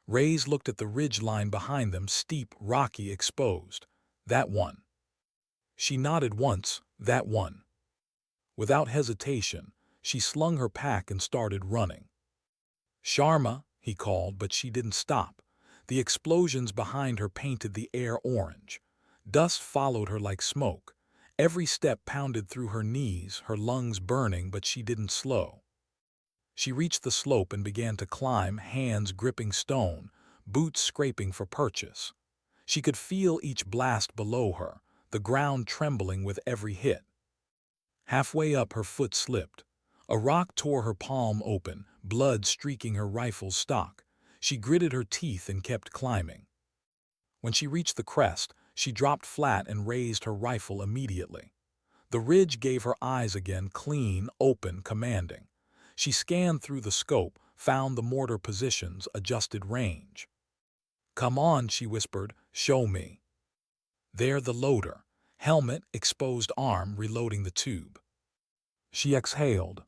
Reyes looked at the ridge line behind them, steep, rocky, exposed. "That one." She nodded once. "That one." Without hesitation, she slung her pack and started running. "Sharma," he called, but she didn't stop. The explosions behind her painted the air orange. Dust followed her like smoke. Every step pounded through her knees, her lungs burning, but she didn't slow. She reached the slope and began to climb, hands gripping stone, boots scraping for purchase. She could feel each blast below her, the ground trembling with every hit. Halfway up, her foot slipped. A rock tore her palm open, blood streaking her rifle's stock. She gritted her teeth and kept climbing. When she reached the crest, she dropped flat and raised her rifle immediately. The ridge gave her eyes again, clean, open, commanding. She scanned through the scope, found the mortar positions, adjusted range. "Come on," she whispered, "show me." There the loader, helmet, exposed arm, reloading the tube. She exhaled.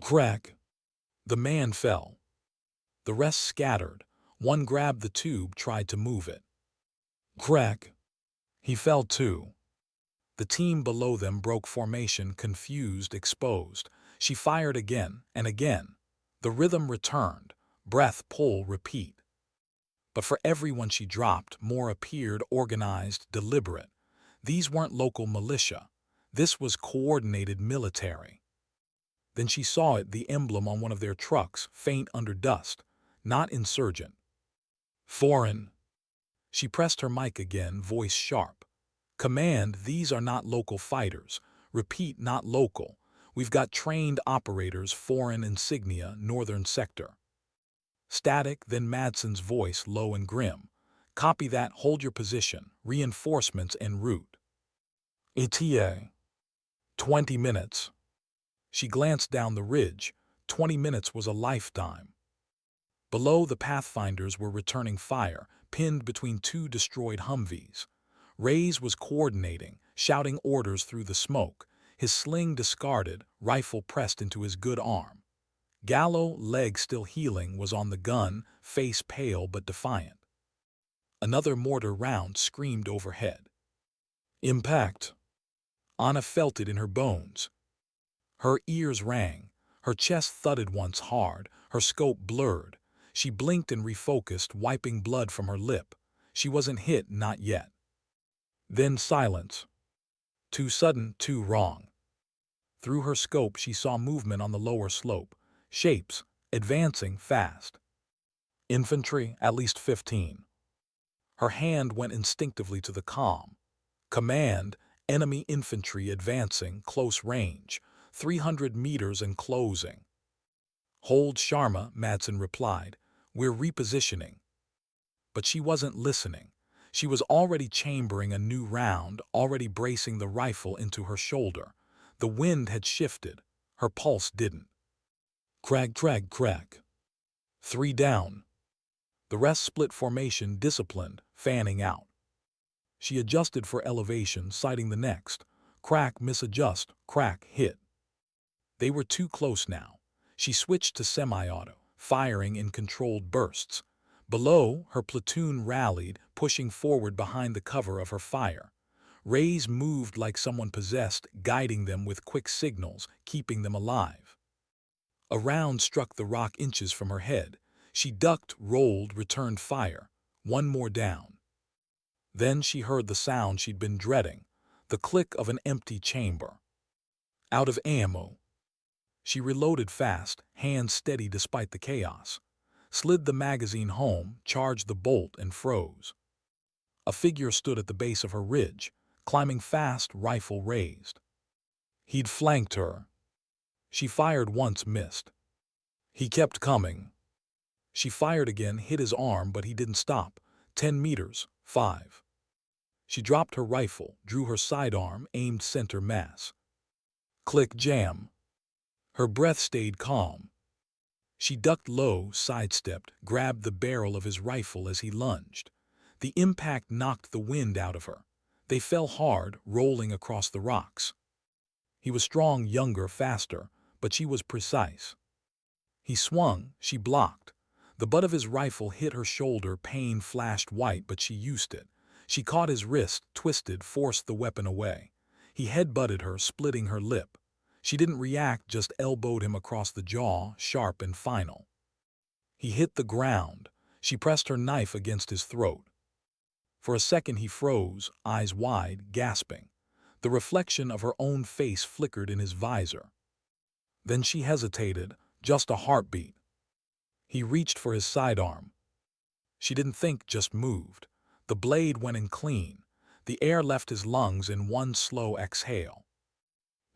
Crack. The man fell. The rest scattered. One grabbed the tube, tried to move it. Crack. He fell too. The team below them broke formation, confused, exposed. She fired again and again. The rhythm returned. Breath, pull, repeat. But for every one she dropped, more appeared, organized, deliberate. These weren't local militia. This was coordinated military. Then she saw it, the emblem on one of their trucks, faint under dust. Not insurgent. Foreign. She pressed her mic again, voice sharp. Command, these are not local fighters. Repeat, not local. We've got trained operators, foreign insignia, northern sector. Static, then Madsen's voice, low and grim. Copy that, hold your position. Reinforcements en route. ETA. 20 minutes. She glanced down the ridge. 20 minutes was a lifetime. Below, the Pathfinders were returning fire, pinned between two destroyed Humvees. Reyes was coordinating, shouting orders through the smoke, his sling discarded, rifle pressed into his good arm. Gallo, leg still healing, was on the gun, face pale but defiant. Another mortar round screamed overhead. Impact. Anna felt it in her bones. Her ears rang, her chest thudded once hard, her scope blurred. She blinked and refocused, wiping blood from her lip. She wasn't hit, not yet. Then silence. Too sudden, too wrong. Through her scope she saw movement on the lower slope. Shapes, advancing fast. Infantry, at least 15. Her hand went instinctively to the comm. Command, enemy infantry advancing, close range, 300 meters and closing. Hold Sharma, Madsen replied. We're repositioning. But she wasn't listening. She was already chambering a new round, already bracing the rifle into her shoulder. The wind had shifted. Her pulse didn't. Crack, crack, crack. 3 down. The rest split formation, disciplined, fanning out. She adjusted for elevation, sighting the next. Crack, misadjust, crack, hit. They were too close now. She switched to semi-auto, firing in controlled bursts. Below, her platoon rallied, pushing forward behind the cover of her fire. Reyes moved like someone possessed, guiding them with quick signals, keeping them alive. A round struck the rock inches from her head. She ducked, rolled, returned fire. 1 more down. Then she heard the sound she'd been dreading, the click of an empty chamber. Out of ammo. She reloaded fast, hands steady despite the chaos. Slid the magazine home, charged the bolt, and froze. A figure stood at the base of her ridge, climbing fast, rifle raised. He'd flanked her. She fired once, missed. He kept coming. She fired again, hit his arm, but he didn't stop. 10 meters, 5. She dropped her rifle, drew her sidearm, aimed center mass. Click, jam. Her breath stayed calm. She ducked low, sidestepped, grabbed the barrel of his rifle as he lunged. The impact knocked the wind out of her. They fell hard, rolling across the rocks. He was strong, younger, faster, but she was precise. He swung, she blocked. The butt of his rifle hit her shoulder, pain flashed white, but she used it. She caught his wrist, twisted, forced the weapon away. He headbutted her, splitting her lip. She didn't react, just elbowed him across the jaw, sharp and final. He hit the ground. She pressed her knife against his throat. For a second he froze, eyes wide, gasping. The reflection of her own face flickered in his visor. Then she hesitated, just a heartbeat. He reached for his sidearm. She didn't think, just moved. The blade went in clean. The air left his lungs in one slow exhale.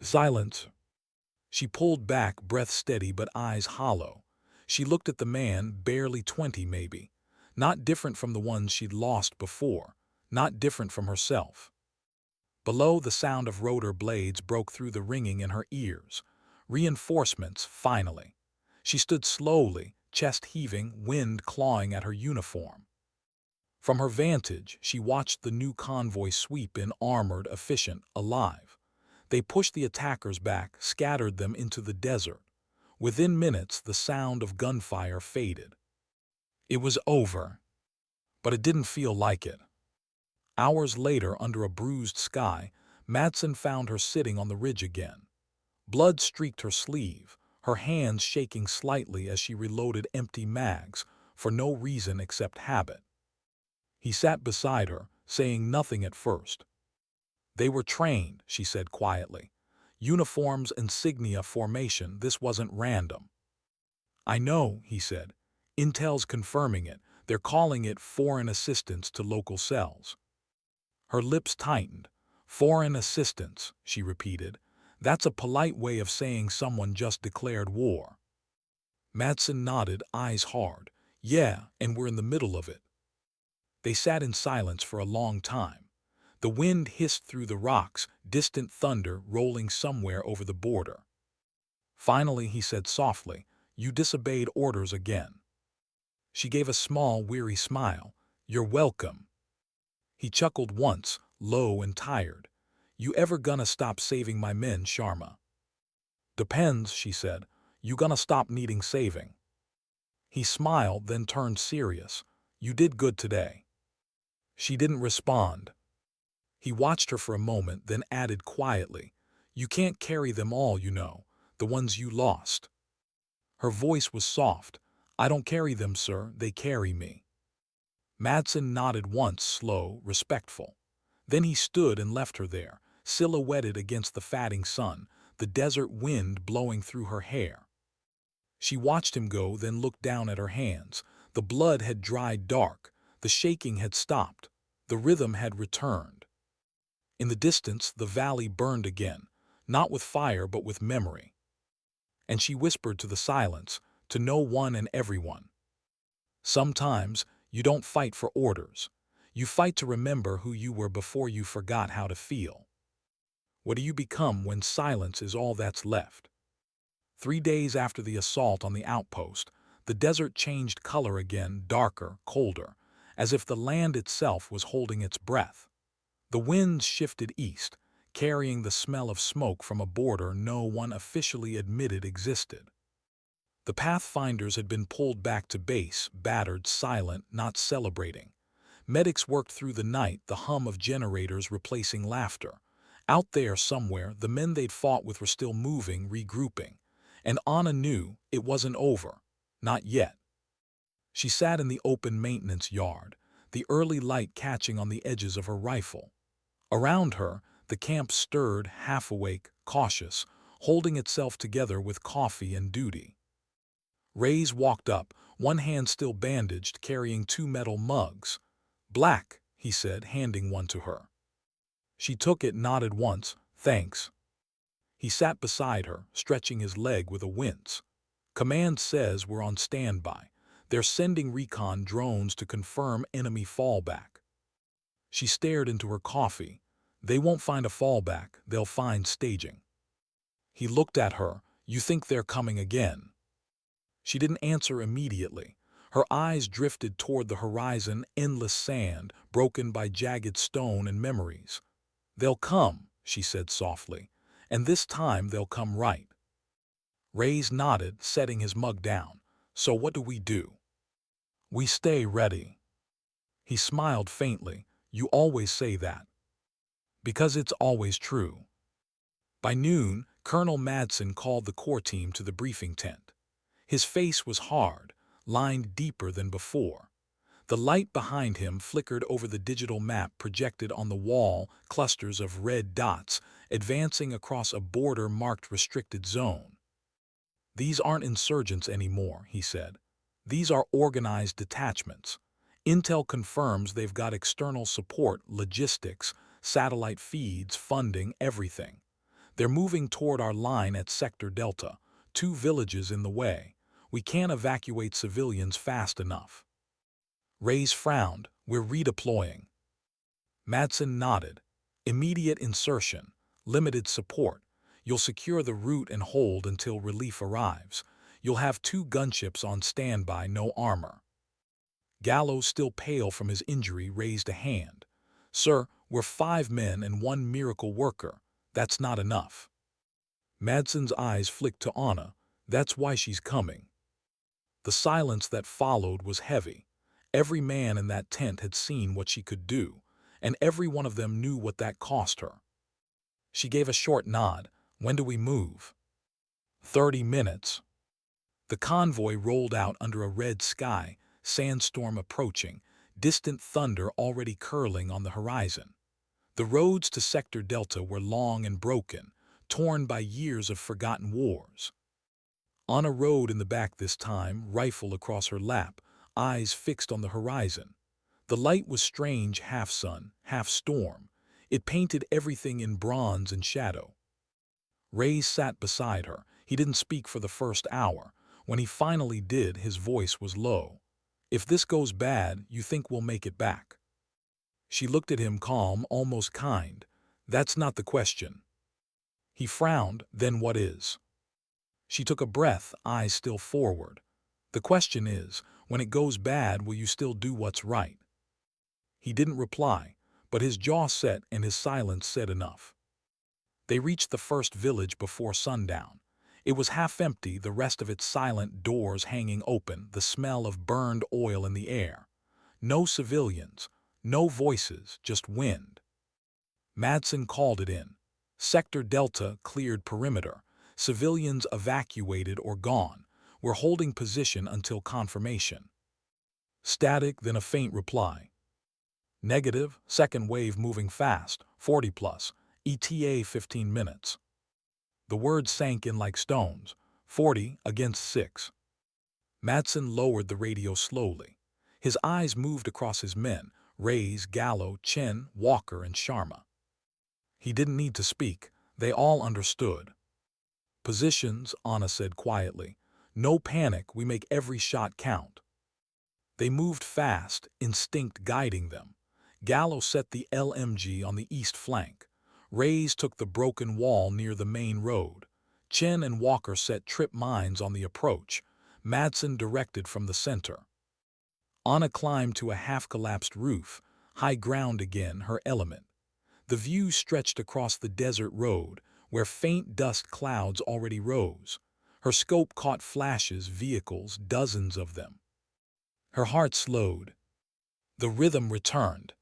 Silence. She pulled back, breath steady but eyes hollow. She looked at the man, barely 20 maybe. Not different from the ones she'd lost before. Not different from herself. Below, the sound of rotor blades broke through the ringing in her ears. Reinforcements, finally. She stood slowly, chest heaving, wind clawing at her uniform. From her vantage, she watched the new convoy sweep in, armored, efficient, alive. They pushed the attackers back, scattered them into the desert. Within minutes, the sound of gunfire faded. It was over. But it didn't feel like it. Hours later, under a bruised sky, Madsen found her sitting on the ridge again. Blood streaked her sleeve, her hands shaking slightly as she reloaded empty mags, for no reason except habit. He sat beside her, saying nothing at first. "They were trained," she said quietly. "Uniforms, insignia, formation, this wasn't random." "I know," he said. "Intel's confirming it. They're calling it foreign assistance to local cells." Her lips tightened. "Foreign assistance," she repeated. "That's a polite way of saying someone just declared war." Madsen nodded, eyes hard. "Yeah, and we're in the middle of it." They sat in silence for a long time. The wind hissed through the rocks, distant thunder rolling somewhere over the border. Finally, he said softly, "You disobeyed orders again." She gave a small, weary smile. "You're welcome." He chuckled once, low and tired. "You ever gonna stop saving my men, Sharma?" "Depends," she said. "You gonna stop needing saving?" He smiled, then turned serious. "You did good today." She didn't respond. He watched her for a moment, then added quietly, "You can't carry them all, you know, the ones you lost." Her voice was soft. "I don't carry them, sir, they carry me." Madsen nodded once, slow, respectful. Then he stood and left her there, silhouetted against the fatting sun, the desert wind blowing through her hair. She watched him go, then looked down at her hands. The blood had dried dark, the shaking had stopped, the rhythm had returned. In the distance, the valley burned again, not with fire but with memory. And she whispered to the silence, to no one and everyone. "Sometimes you don't fight for orders. You fight to remember who you were before you forgot how to feel. What do you become when silence is all that's left?" 3 days after the assault on the outpost, the desert changed color again, darker, colder, as if the land itself was holding its breath. The winds shifted east, carrying the smell of smoke from a border no one officially admitted existed. The Pathfinders had been pulled back to base, battered, silent, not celebrating. Medics worked through the night, the hum of generators replacing laughter. Out there somewhere, the men they'd fought with were still moving, regrouping. And Anna knew it wasn't over. Not yet. She sat in the open maintenance yard, the early light catching on the edges of her rifle. Around her, the camp stirred, half awake, cautious, holding itself together with coffee and duty. Reyes walked up, one hand still bandaged, carrying 2 metal mugs. "Black," he said, handing one to her. She took it, nodded once, "Thanks." He sat beside her, stretching his leg with a wince. "Command says we're on standby. They're sending recon drones to confirm enemy fallback." She stared into her coffee. "They won't find a fallback, they'll find staging." He looked at her. "You think they're coming again?" She didn't answer immediately. Her eyes drifted toward the horizon, endless sand, broken by jagged stone and memories. "They'll come," she said softly, "and this time they'll come right." Reyes nodded, setting his mug down. "So what do we do?" "We stay ready." He smiled faintly. "You always say that." "Because it's always true." By noon, Colonel Madsen called the core team to the briefing tent. His face was hard, lined deeper than before. The light behind him flickered over the digital map projected on the wall, clusters of red dots advancing across a border marked restricted zone. "These aren't insurgents anymore," he said. "These are organized detachments. Intel confirms they've got external support, logistics, satellite feeds, funding, everything. They're moving toward our line at Sector Delta, 2 villages in the way. We can't evacuate civilians fast enough." Reyes frowned. "We're redeploying." Madsen nodded. "Immediate insertion, limited support. You'll secure the route and hold until relief arrives. You'll have 2 gunships on standby, no armor." Gallows, still pale from his injury, raised a hand. "Sir, we're 5 men and 1 miracle worker. That's not enough." Madsen's eyes flicked to Anna. "That's why she's coming." The silence that followed was heavy. Every man in that tent had seen what she could do, and every one of them knew what that cost her. She gave a short nod. When do we move? 30 minutes. The convoy rolled out under a red sky, sandstorm approaching, distant thunder already curling on the horizon. The roads to Sector Delta were long and broken, torn by years of forgotten wars. On a road in the back this time, rifle across her lap, eyes fixed on the horizon. The light was strange, half sun, half storm. It painted everything in bronze and shadow. Reyes sat beside her. He didn't speak for the first hour. When he finally did, his voice was low. If this goes bad, you think we'll make it back? She looked at him calm, almost kind. That's not the question. He frowned. Then what is? She took a breath, eyes still forward. The question is, when it goes bad, will you still do what's right? He didn't reply, but his jaw set and his silence said enough. They reached the first village before sundown. It was half empty, the rest of its silent, doors hanging open, the smell of burned oil in the air. No civilians, no voices, just wind. Madsen called it in. Sector Delta cleared perimeter. Civilians evacuated or gone. We're holding position until confirmation. Static, then a faint reply. Negative, second wave moving fast, 40 plus, ETA 15 minutes. The words sank in like stones, 40 against 6. Madsen lowered the radio slowly. His eyes moved across his men, Reyes, Gallo, Chen, Walker, and Sharma. He didn't need to speak. They all understood. Positions, Anna said quietly. No panic, we make every shot count. They moved fast, instinct guiding them. Gallo set the LMG on the east flank. Reyes took the broken wall near the main road. Chen and Walker set trip mines on the approach. Madsen directed from the center. Anna climbed to a half-collapsed roof, high ground again, her element. The view stretched across the desert road, where faint dust clouds already rose. Her scope caught flashes, vehicles, dozens of them. Her heart slowed. The rhythm returned.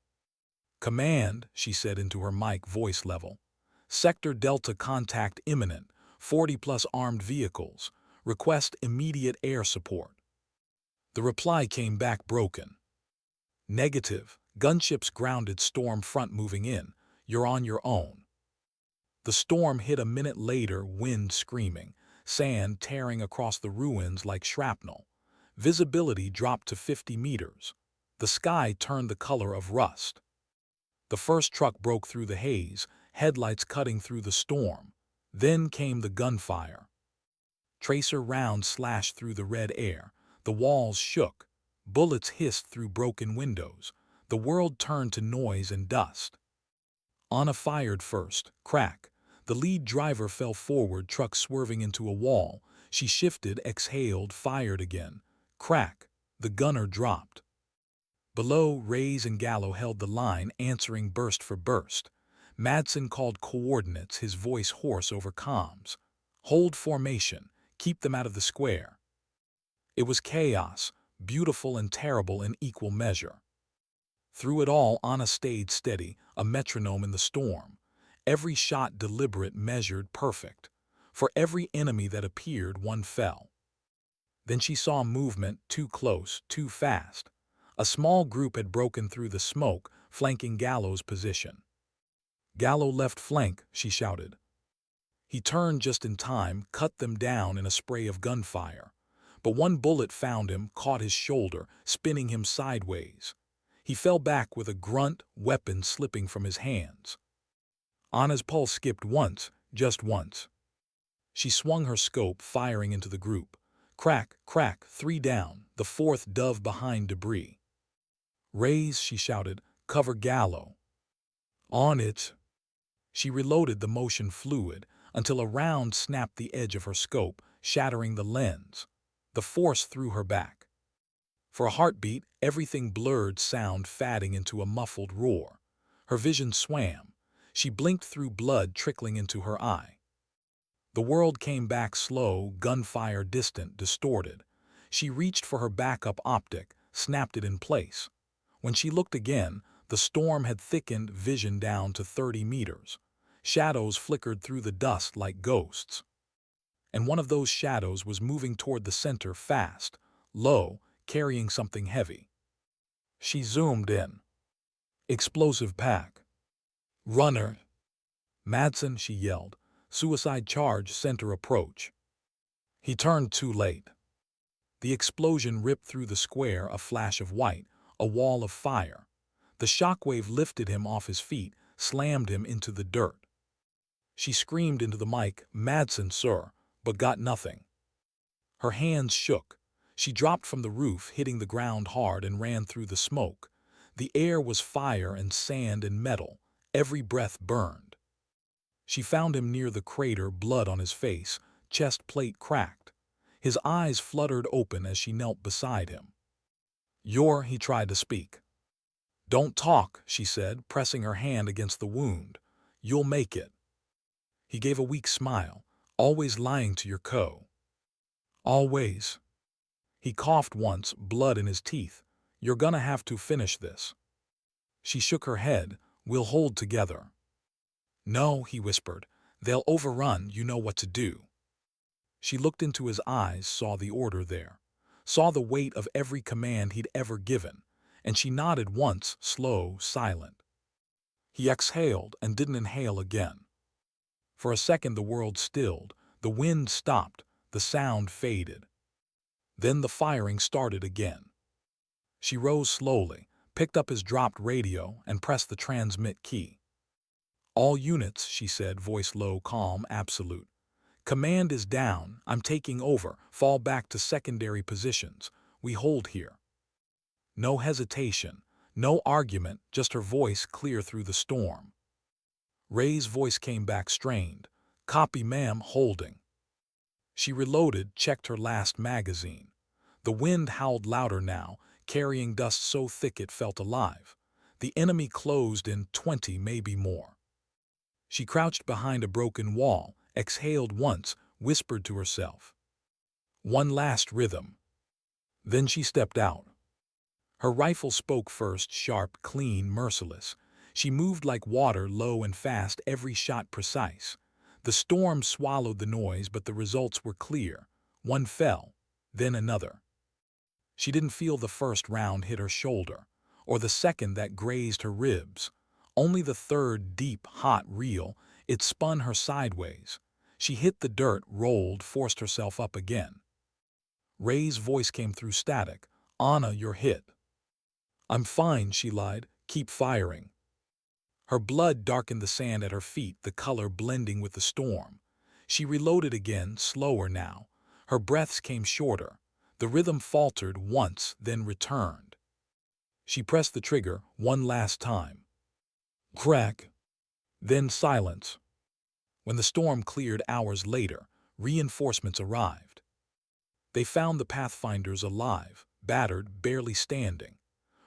Command, she said into her mic, voice level. Sector Delta contact imminent, 40-plus armed vehicles. Request immediate air support. The reply came back broken. Negative, gunships grounded, storm front moving in. You're on your own. The storm hit a minute later, wind screaming, sand tearing across the ruins like shrapnel. Visibility dropped to 50 meters. The sky turned the color of rust. The first truck broke through the haze, headlights cutting through the storm. Then came the gunfire. Tracer rounds slashed through the red air. The walls shook. Bullets hissed through broken windows. The world turned to noise and dust. Anna fired first. Crack. The lead driver fell forward, truck swerving into a wall. She shifted, exhaled, fired again. Crack. The gunner dropped. Below, Reyes and Gallo held the line, answering burst for burst. Madsen called coordinates, his voice hoarse over comms. Hold formation. Keep them out of the square. It was chaos, beautiful and terrible in equal measure. Through it all, Anna stayed steady, a metronome in the storm. Every shot deliberate, measured, perfect. For every enemy that appeared, one fell. Then she saw movement, too close, too fast. A small group had broken through the smoke, flanking Gallo's position. Gallo left flank, she shouted. He turned just in time, cut them down in a spray of gunfire. But one bullet found him, caught his shoulder, spinning him sideways. He fell back with a grunt, weapon slipping from his hands. Anna's pulse skipped once, just once. She swung her scope, firing into the group. Crack, crack, 3 down, the 4th dove behind debris. Reyes, she shouted, cover Gallo. On it. She reloaded, the motion fluid, until a round snapped the edge of her scope, shattering the lens. The force threw her back. For a heartbeat, everything blurred, sound fading into a muffled roar. Her vision swam. She blinked through blood trickling into her eye. The world came back slow, gunfire distant, distorted. She reached for her backup optic, snapped it in place. When she looked again, the storm had thickened, vision down to 30 meters. Shadows flickered through the dust like ghosts. And one of those shadows was moving toward the center fast, low, carrying something heavy. She zoomed in. Explosive pack. Runner. Madsen, she yelled. Suicide charge, center approach. He turned too late. The explosion ripped through the square, a flash of white, a wall of fire. The shockwave lifted him off his feet, slammed him into the dirt. She screamed into the mic, "Madsen, sir," but got nothing. Her hands shook. She dropped from the roof, hitting the ground hard, and ran through the smoke. The air was fire and sand and metal. Every breath burned. She found him near the crater, blood on his face, chest plate cracked. His eyes fluttered open as she knelt beside him. He tried to speak. "Don't talk," she said, pressing her hand against the wound. "You'll make it." He gave a weak smile. "Always lying to your co." "Always." He coughed once, blood in his teeth. "You're gonna have to finish this." She shook her head. "We'll hold together." "No," he whispered. "They'll overrun. You know what to do." She looked into his eyes, saw the order there, saw the weight of every command he'd ever given, and she nodded once, slow, silent. He exhaled and didn't inhale again. For a second the world stilled, the wind stopped, the sound faded. Then the firing started again. She rose slowly, picked up his dropped radio, and pressed the transmit key. "All units," she said, voice low, calm, absolute. "Command is down. I'm taking over. Fall back to secondary positions. We hold here." No hesitation, no argument, just her voice clear through the storm. Reyes' voice came back strained. "Copy, ma'am, holding." She reloaded, checked her last magazine. The wind howled louder now, carrying dust so thick it felt alive. The enemy closed in 20, maybe more. She crouched behind a broken wall, exhaled once, whispered to herself. One last rhythm. Then she stepped out. Her rifle spoke first, sharp, clean, merciless. She moved like water, low and fast, every shot precise. The storm swallowed the noise, but the results were clear. One fell, then another. She didn't feel the first round hit her shoulder, or the second that grazed her ribs. Only the third, deep, hot, real. It spun her sideways. She hit the dirt, rolled, forced herself up again. Reyes' voice came through static. "Anna, you're hit." "I'm fine," she lied. "Keep firing." Her blood darkened the sand at her feet, the color blending with the storm. She reloaded again, slower now. Her breaths came shorter. The rhythm faltered once, then returned. She pressed the trigger one last time. Crack. Then silence. When the storm cleared hours later, reinforcements arrived. They found the Pathfinders alive, battered, barely standing.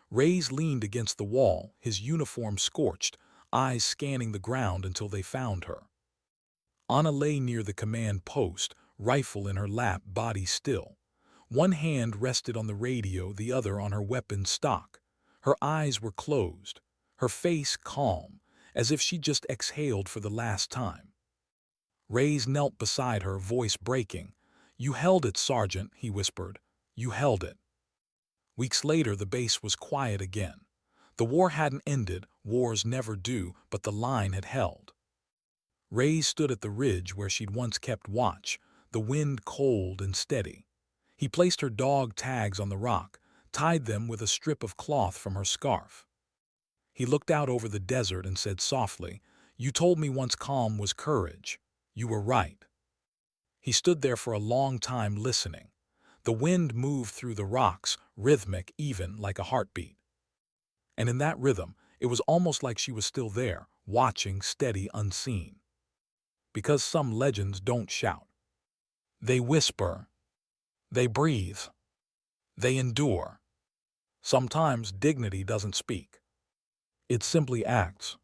Reyes leaned against the wall, his uniform scorched, eyes scanning the ground until they found her. Anna lay near the command post, rifle in her lap, body still. One hand rested on the radio, the other on her weapon stock. Her eyes were closed, her face calm, as if she just exhaled for the last time. Reyes knelt beside her, voice breaking. "You held it, Sergeant," he whispered. "You held it." Weeks later, the base was quiet again. The war hadn't ended, wars never do, but the line had held. Reyes stood at the ridge where she'd once kept watch, the wind cold and steady. He placed her dog tags on the rock, tied them with a strip of cloth from her scarf. He looked out over the desert and said softly, "You told me once calm was courage. You were right." He stood there for a long time listening. The wind moved through the rocks, rhythmic, even, like a heartbeat. And in that rhythm, it was almost like she was still there, watching, steady, unseen. Because some legends don't shout. They whisper. They breathe. They endure. Sometimes dignity doesn't speak. It simply acts.